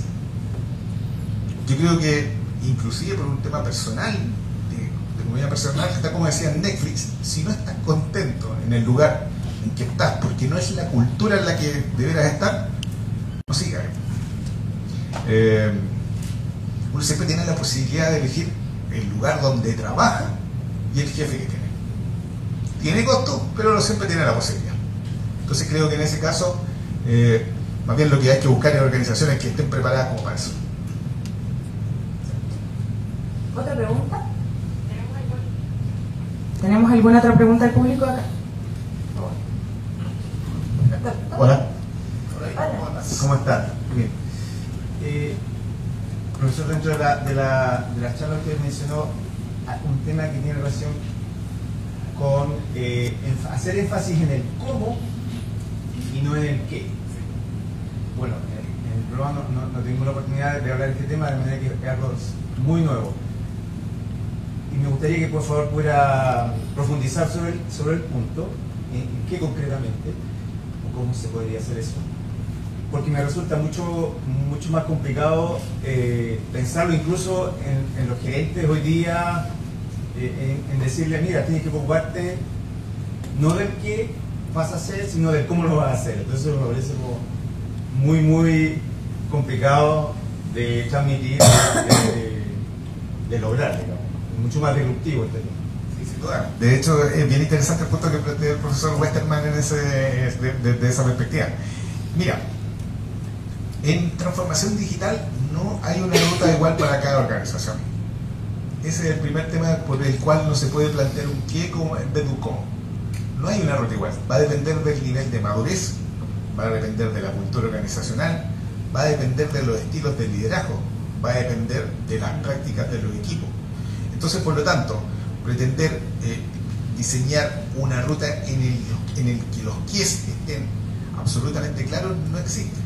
yo creo que inclusive por un tema personal, de comunidad personal, está como decía en Netflix, si no estás contento en el lugar en que estás, porque no es la cultura en la que deberás estar, no sigas. Uno siempre tiene la posibilidad de elegir el lugar donde trabaja y el jefe que tiene. Tiene costo, pero no siempre tiene la posibilidad. Entonces creo que en ese caso, más bien lo que hay que buscar en organizaciones que estén preparadas como para eso. ¿Otra pregunta? ¿Tenemos alguna otra pregunta del público acá? Hola. Hola. ¿Cómo están? Bien. Profesor, dentro de la charla usted mencionó un tema que tiene relación con hacer énfasis en el cómo y no en el qué. Bueno, en el programa no tuvimos la oportunidad de hablar de este tema, de manera que es algo muy nuevo. Y me gustaría que por favor pudiera profundizar sobre el punto, en qué concretamente, o cómo se podría hacer eso. Porque me resulta mucho más complicado pensarlo incluso en los gerentes hoy día, en decirle, mira, tienes que preocuparte no del qué vas a hacer, sino del cómo lo vas a hacer. Entonces me parece como muy complicado de transmitir, de lograr, digamos. Mucho más disruptivo este tema. Sí, sin duda. De hecho, es bien interesante el punto que plantea el profesor Westermann desde esa perspectiva. Mira, en transformación digital no hay una ruta igual para cada organización. Ese es el primer tema por el cual no se puede plantear un qué como en vez de un cómo. No hay una ruta igual. Va a depender del nivel de madurez, va a depender de la cultura organizacional, va a depender de los estilos de liderazgo, va a depender de las prácticas de los equipos. Entonces, por lo tanto, pretender diseñar una ruta en el que los quies estén absolutamente claros no existe.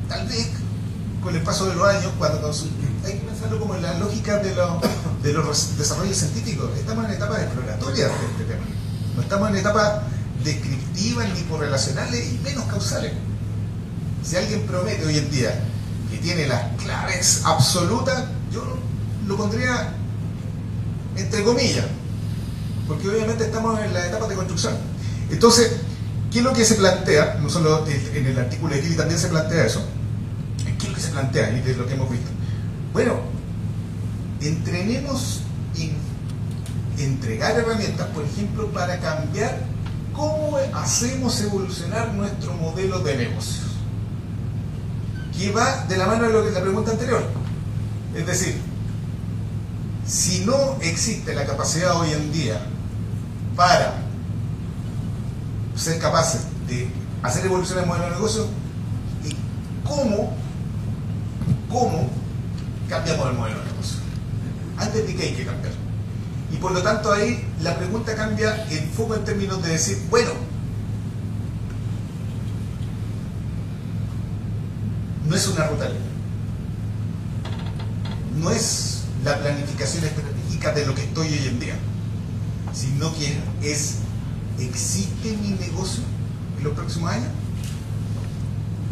Tal vez con el paso de los años, hay que pensarlo como en la lógica de los desarrollos científicos. Estamos en etapas exploratorias de este tema. No estamos en etapas descriptivas ni correlacionales y menos causales. Si alguien promete hoy en día que tiene las claves absolutas, yo lo pondría entre comillas, porque obviamente estamos en la etapa de construcción. Entonces, ¿qué es lo que se plantea? No solo en el artículo de Kili también se plantea eso. ¿Qué es lo que se plantea? Y es lo que hemos visto. Bueno, entrenemos en entregar herramientas, por ejemplo, para cambiar cómo hacemos evolucionar nuestro modelo de negocios. Que va de la mano de lo que es la pregunta anterior. Es decir, si no existe la capacidad hoy en día para ser capaces de hacer evolucionar el modelo de negocio, ¿cómo cambiamos el modelo de negocio? Antes de que hay que cambiar. Y por lo tanto ahí la pregunta cambia el foco en términos de decir, bueno, no es una ruta libre, no es la planificación estratégica de lo que estoy hoy en día, sino que ¿existe mi negocio en los próximos años?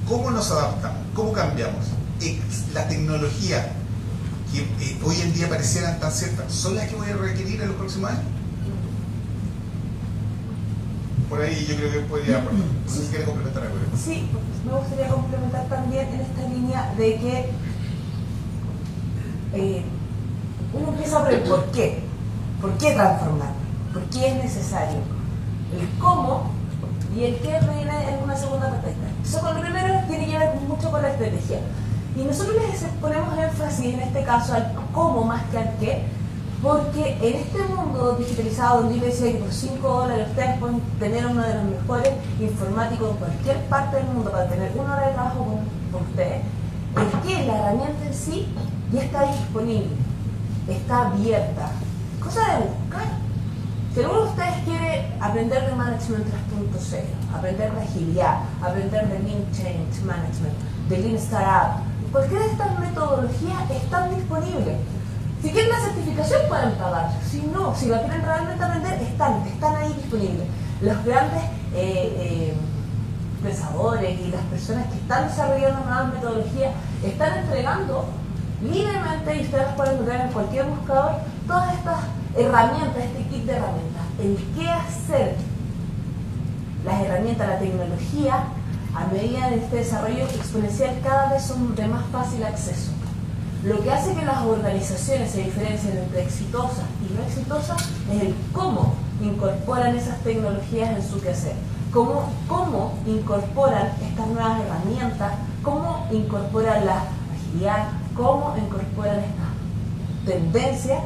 ¿Cómo nos adaptamos? ¿Cómo cambiamos? ¿La tecnología que hoy en día parecieran tan ciertas son las que voy a requerir en los próximos años? Por ahí yo creo que podría aportar. No sé si quiere complementar algo. Sí, me gustaría complementar también en esta línea de que uno empieza por el por qué transformar, por qué es necesario, el cómo y el qué viene en una segunda perspectiva. Eso con lo primero tiene que ver mucho con la estrategia. Y nosotros les ponemos énfasis en este caso al cómo más que al qué, porque en este mundo digitalizado, donde yo decía que por $5 ustedes pueden tener uno de los mejores informáticos en cualquier parte del mundo para tener 1 hora de trabajo con ustedes, el qué, la herramienta en sí, ya está disponible, está abierta. Cosa de buscar. Si alguno de ustedes quiere aprender de Management 3.0, aprender de agilidad, aprender de Lean Change Management, de Lean Startup, cualquiera de estas metodologías están disponibles. Si quieren la certificación pueden pagar, si no, si la quieren realmente aprender, están ahí disponibles. Los grandes pensadores y las personas que están desarrollando nuevas metodologías están entregando libremente, y ustedes las pueden encontrar en cualquier buscador, todas estas herramientas, este kit de herramientas, el qué hacer, las herramientas, la tecnología, a medida de este desarrollo exponencial cada vez son de más fácil acceso. Lo que hace que las organizaciones se diferencien entre exitosas y no exitosas es el cómo incorporan esas tecnologías en su quehacer, cómo incorporan estas nuevas herramientas, cómo incorporan la agilidad, cómo incorporan estas tendencias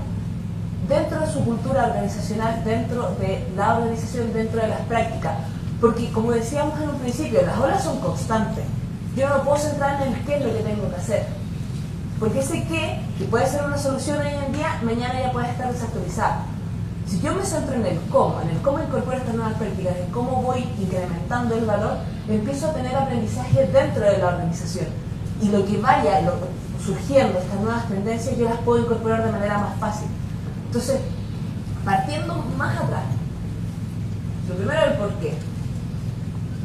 dentro de su cultura organizacional, dentro de la organización, dentro de las prácticas. Porque, como decíamos en un principio, las olas son constantes. Yo no puedo centrarme en el qué es lo que tengo que hacer. Porque ese qué, que puede ser una solución hoy en día, mañana ya puede estar desactualizada. Si yo me centro en el cómo incorporo estas nuevas prácticas, en cómo voy incrementando el valor, empiezo a tener aprendizaje dentro de la organización. Y lo que vaya surgiendo, estas nuevas tendencias, yo las puedo incorporar de manera más fácil. Entonces, partiendo más atrás, lo primero es el por qué.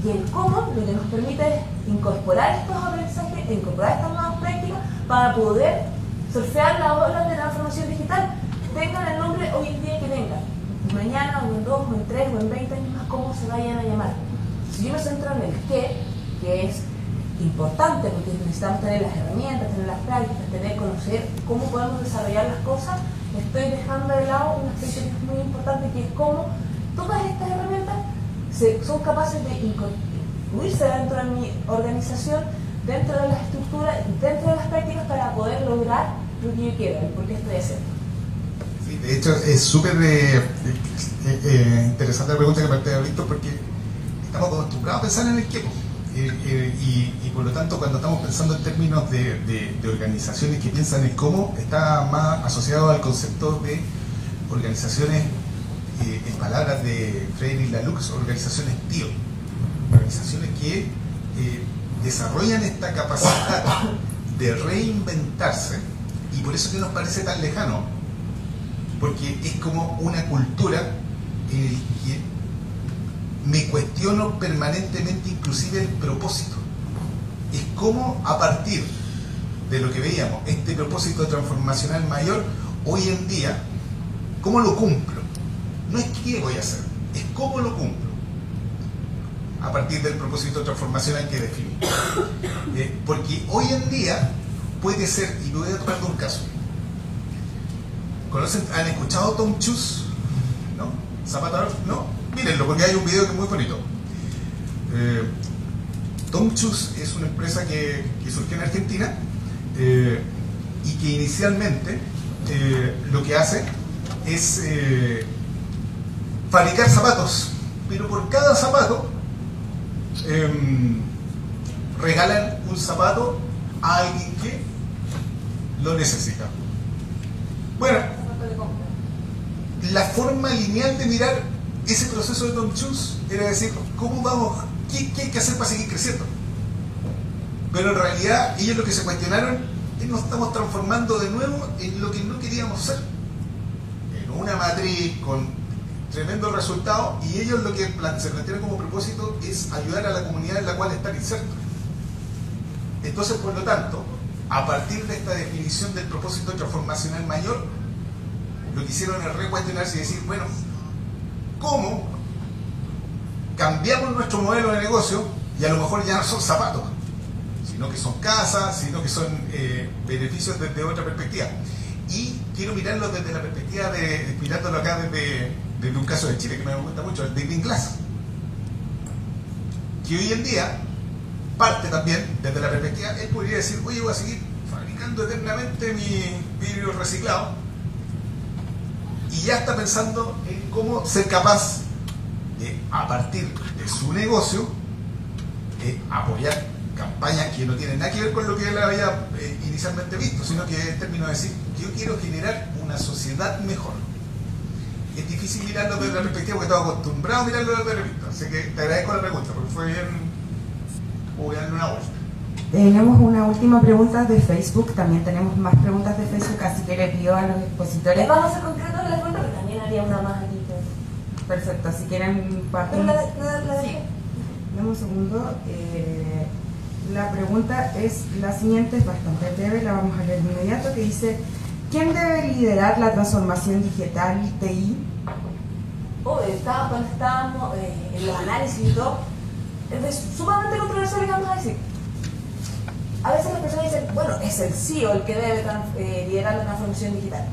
Y el cómo lo que nos permite es incorporar estos aprendizajes, incorporar estas nuevas prácticas para poder surfear las olas de la transformación digital. Tengan el nombre hoy en día que tengan. Mañana, o en 2, o en 3, o en 20 años más, cómo se vayan a llamar. Si yo me centro en el qué, que es importante porque necesitamos tener las herramientas, tener las prácticas, conocer cómo podemos desarrollar las cosas, estoy dejando de lado un aspecto que es muy importante, que es cómo todas estas herramientas son capaces de incluirse dentro de mi organización, dentro de las estructuras, dentro de las prácticas para poder lograr lo que yo quiero, el por qué estoy haciendo. Sí, de hecho es súper interesante la pregunta que plantea Víctor, porque estamos acostumbrados a pensar en el qué. Y por lo tanto, cuando estamos pensando en términos de organizaciones que piensan en cómo, está más asociado al concepto de organizaciones, en palabras de Frederick Laloux, organizaciones tío, organizaciones que desarrollan esta capacidad de reinventarse, y por eso que nos parece tan lejano, porque es como una cultura en la que me cuestiono permanentemente inclusive el propósito. Es como a partir de lo que veíamos, este propósito transformacional mayor, hoy en día, ¿cómo lo cumplo? No es qué voy a hacer, es cómo lo cumplo. A partir del propósito transformacional que definí. Porque hoy en día puede ser, y me voy a tomar de un caso. ¿Han escuchado Tom Chus? ¿No? ¿Zapatador? ¿No? Mírenlo, porque hay un video que es muy bonito. Tom Chus es una empresa que surgió en Argentina y que inicialmente lo que hace es fabricar zapatos, pero por cada zapato regalan un zapato a alguien que lo necesita. Bueno, la forma lineal de mirar ese proceso de Tom Chus era decir, ¿cómo vamos? ¿Qué hay que hacer para seguir creciendo? Pero en realidad ellos lo que se cuestionaron es nos estamos transformando de nuevo en lo que no queríamos ser, en una matriz con tremendo resultado, y ellos lo que se plantearon como propósito es ayudar a la comunidad en la cual están insertos. Entonces, por lo tanto, a partir de esta definición del propósito transformacional mayor, lo que hicieron es recuestionarse y decir, bueno, ¿cómo cambiamos nuestro modelo de negocio? Y a lo mejor ya no son zapatos, sino que son casas, sino que son beneficios desde otra perspectiva. Y quiero mirarlo desde la perspectiva mirándolo acá desde un caso de Chile que me gusta mucho, el de Green Glass, que hoy en día parte también desde la perspectiva, él podría decir, oye, voy a seguir fabricando eternamente mi vidrio reciclado, y ya está pensando en cómo ser capaz de, a partir de su negocio, apoyar campañas que no tienen nada que ver con lo que él había inicialmente visto, sino que en términos de decir, yo quiero generar una sociedad mejor. Es difícil mirarlo desde la perspectiva porque estaba acostumbrado a mirarlo desde la vista. Así que te agradezco la pregunta, porque fue bien. Voy a darle una vuelta. Tenemos una última pregunta de Facebook, también tenemos más preguntas de Facebook, así que le pido a los expositores. Vamos a ser concretos de la pregunta, pero también haría una más aquí. Perfecto, si quieren partir. Pero la sí. Dame un segundo. La pregunta es la siguiente, es bastante breve, la vamos a leer de inmediato, que dice: ¿quién debe liderar la transformación digital TI? Cuando estábamos en los análisis y todo, es sumamente controversial lo que vamos a decir. A veces las personas dicen, bueno, es el CEO el que debe liderar la transformación digital.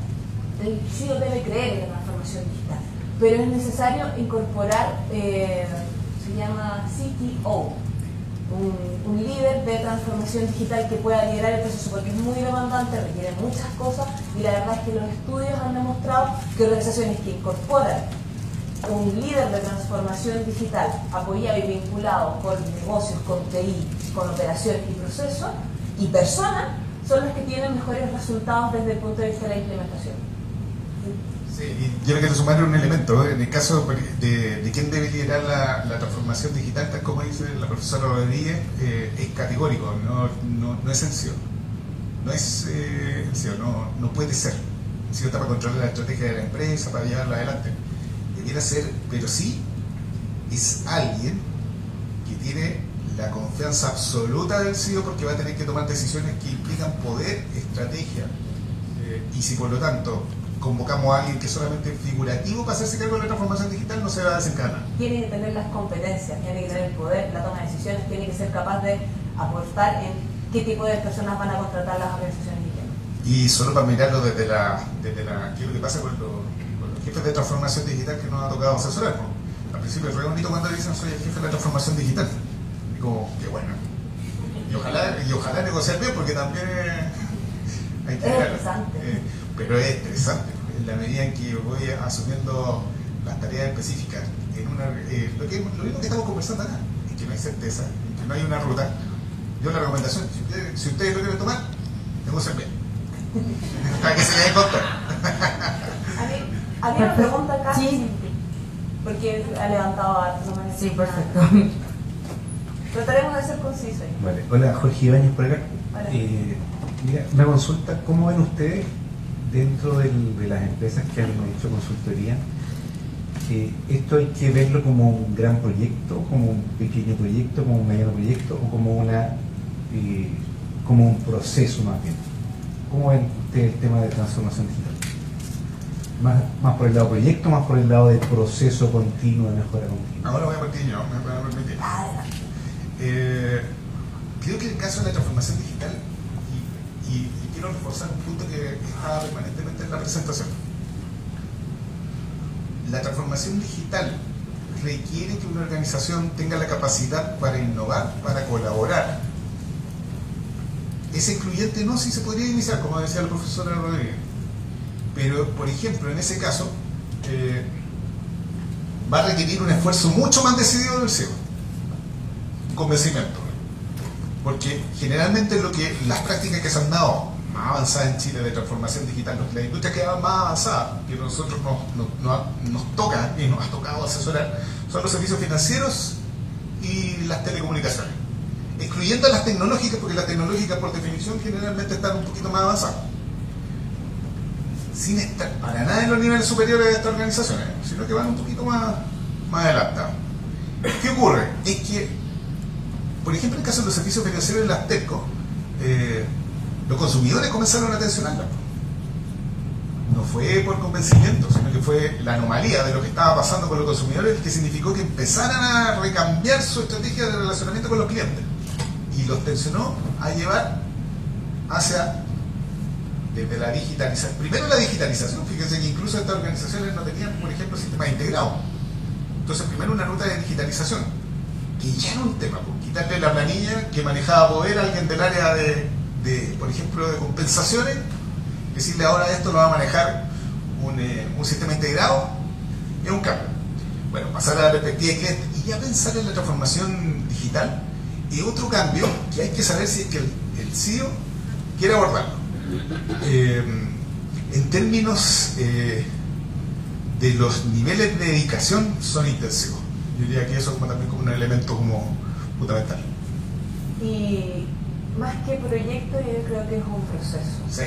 El CEO debe creer en la transformación digital, pero es necesario incorporar, se llama CTO, un líder de transformación digital que pueda liderar el proceso, porque es muy demandante, requiere muchas cosas, y la verdad es que los estudios han demostrado que organizaciones que incorporan un líder de transformación digital apoyado y vinculado con negocios, con TI, con operación y proceso y personas, son las que tienen mejores resultados desde el punto de vista de la implementación. Sí, y yo le quiero sumar un elemento. En el caso de quién debe liderar la transformación digital, tal como dice la profesora Rodríguez, es categórico, no es el CEO. No es el CEO, no puede ser. El CEO está para controlar la estrategia de la empresa, para llevarla adelante. Debiera ser, pero sí es alguien que tiene la confianza absoluta del CEO, porque va a tener que tomar decisiones que implican poder, estrategia, y si por lo tanto convocamos a alguien que es solamente figurativo para hacerse cargo de la transformación digital, no se va a desencadenar. Tiene que tener las competencias, tiene que tener el poder, la toma de decisiones, tiene que ser capaz de aportar en qué tipo de personas van a contratar las organizaciones digitales. Y solo para mirarlo desde qué es lo que pasa con los jefes de transformación digital que nos ha tocado asesorar, ¿no? Al principio es re bonito cuando dicen soy el jefe de la transformación digital, y como, qué bueno, y ojalá negociar bien, porque también hay que es estresante. Pero es interesante, en la medida en que voy asumiendo las tareas específicas en lo mismo que estamos conversando acá, es que no hay certeza, es que no hay una ruta. Yo la recomendación, si ustedes lo quieren tomar, negocien bien para que se les dé contar. Había una pregunta acá, sí, porque ha levantado a sí, perfecto. Trataremos de ser concisos. Vale. Hola, Jorge Ibáñez por acá. Hola. Mira, una consulta, ¿cómo ven ustedes dentro de las empresas que han hecho consultoría? ¿Esto hay que verlo como un gran proyecto, como un pequeño proyecto, como un mediano proyecto o como como un proceso más bien? ¿Cómo ven ustedes el tema de transformación digital? Más por el lado proyecto, más por el lado de proceso continuo, de mejora continua. Ahora voy a partir yo, me voy a permitir. Creo que en el caso de la transformación digital, y quiero reforzar un punto que estaba permanentemente en la presentación, la transformación digital requiere que una organización tenga la capacidad para innovar, para colaborar. Es incluyente, no, si se podría iniciar, como decía la profesora Rodríguez. Pero, por ejemplo, en ese caso, va a requerir un esfuerzo mucho más decidido del CEO, un convencimiento. Porque generalmente las prácticas que se han dado más avanzadas en Chile de transformación digital, la industria que va más avanzada, que nosotros nos toca y nos ha tocado asesorar, son los servicios financieros y las telecomunicaciones. Excluyendo las tecnológicas, porque las tecnológicas por definición generalmente están un poquito más avanzadas. Sin estar para nada en los niveles superiores de estas organizaciones, sino que van un poquito más adelantados. ¿Qué ocurre? Es que, por ejemplo, en el caso de los servicios financieros de las telco, los consumidores comenzaron a tensionarla. No fue por convencimiento, sino que fue la anomalía de lo que estaba pasando con los consumidores, que significó que empezaran a recambiar su estrategia de relacionamiento con los clientes. Y los tensionó a llevar hacia desde la digitalización. Primero la digitalización, fíjense que incluso estas organizaciones no tenían, por ejemplo, sistemas integrados. Entonces, primero una ruta de digitalización, que ya era un tema, pues, quitarle la planilla que manejaba poder a alguien del área de, por ejemplo, de compensaciones, decirle ahora esto lo va a manejar un sistema integrado, es un cambio. Bueno, pasar a la perspectiva de cliente y ya pensar en la transformación digital es otro cambio que hay que saber si es que el CEO quiere abordarlo. En términos de los niveles de dedicación, son intensivos. Yo diría que eso es también como un elemento como fundamental. Y más que proyecto, yo creo que es un proceso. Sí.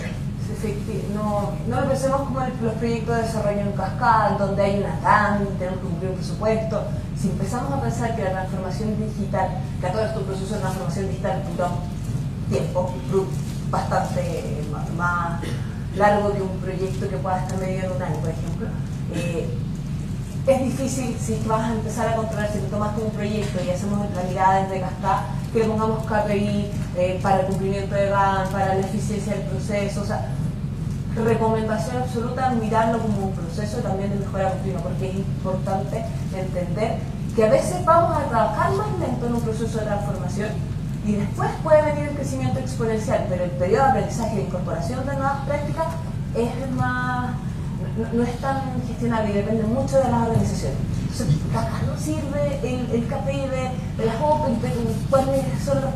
No lo pensemos como los proyectos de desarrollo en cascada, donde hay una TAM, tenemos que cumplir un presupuesto, si empezamos a pensar que la transformación digital, que a todo este proceso de transformación digital dura un tiempo bastante más largo que un proyecto que pueda estar medio en un año, por ejemplo, es difícil si vas a empezar a controlar, si te tomas como un proyecto y hacemos la mirada desde cascada, que le pongamos KPI para el cumplimiento de GAN, para la eficiencia del proceso, o sea, recomendación absoluta, mirarlo como un proceso también de mejora continua, porque es importante entender que a veces vamos a trabajar más lento en un proceso de transformación y después puede venir el crecimiento exponencial, pero el periodo de aprendizaje y de incorporación de nuevas prácticas es más, no es tan gestionable y depende mucho de las organizaciones. Entonces, acá no sirve el KPI de las OPE, de cuáles son los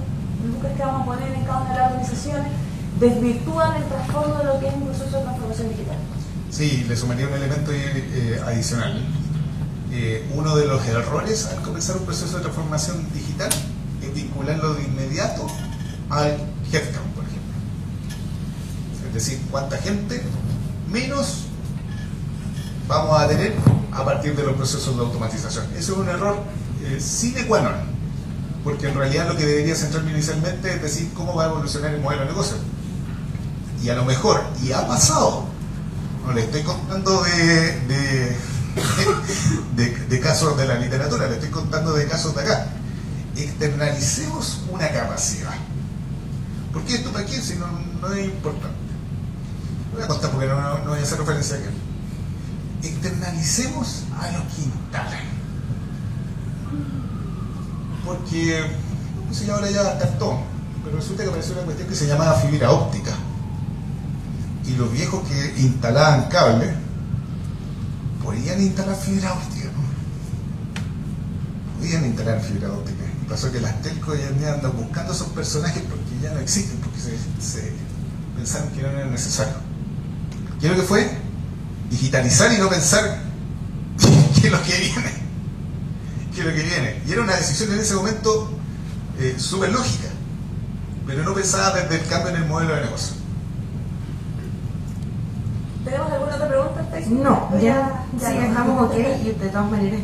lucas que vamos a poner en cada una de las organizaciones, desvirtúan el trasfondo de lo que es un proceso de transformación digital. Sí, le sumaría un elemento adicional. Uno de los errores al comenzar un proceso de transformación digital es vincularlo de inmediato al headcount, por ejemplo. Es decir, cuánta gente menos vamos a tener a partir de los procesos de automatización. Eso es un error sine qua non, porque en realidad lo que debería centrarme inicialmente es decir cómo va a evolucionar el modelo de negocio. Y a lo mejor, y ha pasado, no le estoy contando de casos de la literatura, le estoy contando de casos de acá. Externalicemos una capacidad. ¿Por qué esto para quién? Si no es importante. Lo voy a contar porque no voy a hacer referencia a que externalicemos a los que instalan. Porque, no sé, ahora ya cartón, pero resulta que apareció una cuestión que se llamaba fibra óptica. Y los viejos que instalaban cable podían instalar fibra óptica, ¿no? Podían instalar fibra óptica. Y pasó que las telcos ya andan buscando esos personajes porque ya no existen, porque se pensaron que no eran necesarios. ¿Qué es lo que fue? Digitalizar y no pensar que es lo que viene. Que es lo que viene. Y era una decisión en ese momento súper lógica, pero no pensada desde el cambio en el modelo de negocio. ¿Tenemos alguna otra pregunta? No, ya sí, estamos ok, y de todas maneras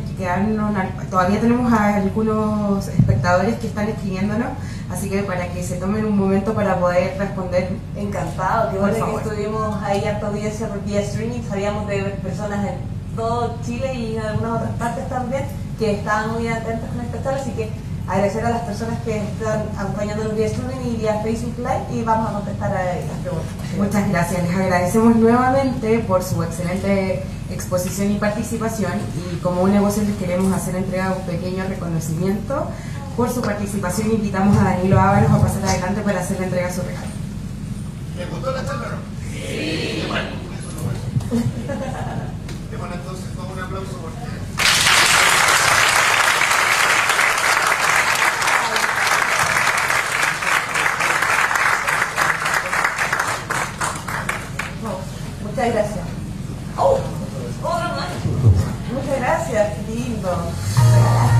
todavía tenemos a algunos espectadores que están escribiéndonos, así que para que se tomen un momento para poder responder. Encantado, que bueno que estuvimos ahí harta audiencia por vía streaming, sabíamos de personas en todo Chile y en algunas otras partes también que estaban muy atentas con esta charla, así que agradecer a las personas que están acompañándonos vía streaming y vía Facebook Live, y vamos a contestar a las preguntas. Muchas gracias, les agradecemos nuevamente por su excelente exposición y participación, y como un negocio les queremos hacer entrega de un pequeño reconocimiento por su participación. Invitamos a Danilo Ábalos a pasar adelante para hacer la entrega de su regalo. ¿Les gustó la charla o no? Sí. Bueno, démosle entonces todo un aplauso porque... Muchas gracias. Muchas gracias, qué lindo.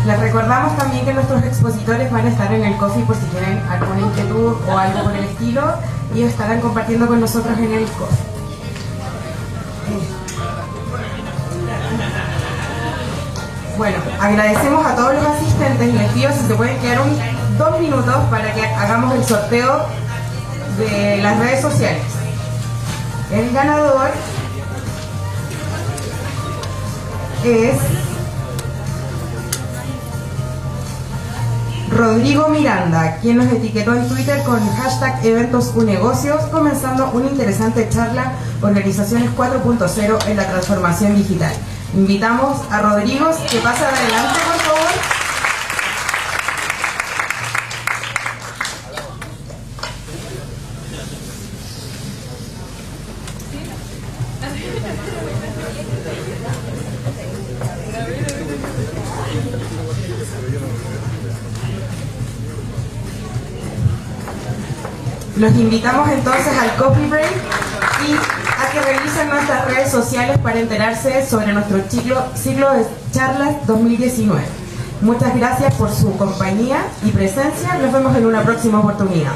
Les recordamos también que nuestros expositores van a estar en el coffee por si tienen alguna inquietud o algo por el estilo, y estarán compartiendo con nosotros en el coffee. Bueno, agradecemos a todos los asistentes y les pido si se pueden quedar 2 minutos para que hagamos el sorteo de las redes sociales. El ganador es Rodrigo Miranda, quien nos etiquetó en Twitter con hashtag eventosunegocios, comenzando una interesante charla Organizaciones 4.0 en la transformación digital. Invitamos a Rodrigo que pase adelante, por favor. Los invitamos entonces al coffee break y a que revisen nuestras redes sociales para enterarse sobre nuestro ciclo de charlas 2019. Muchas gracias por su compañía y presencia. Nos vemos en una próxima oportunidad.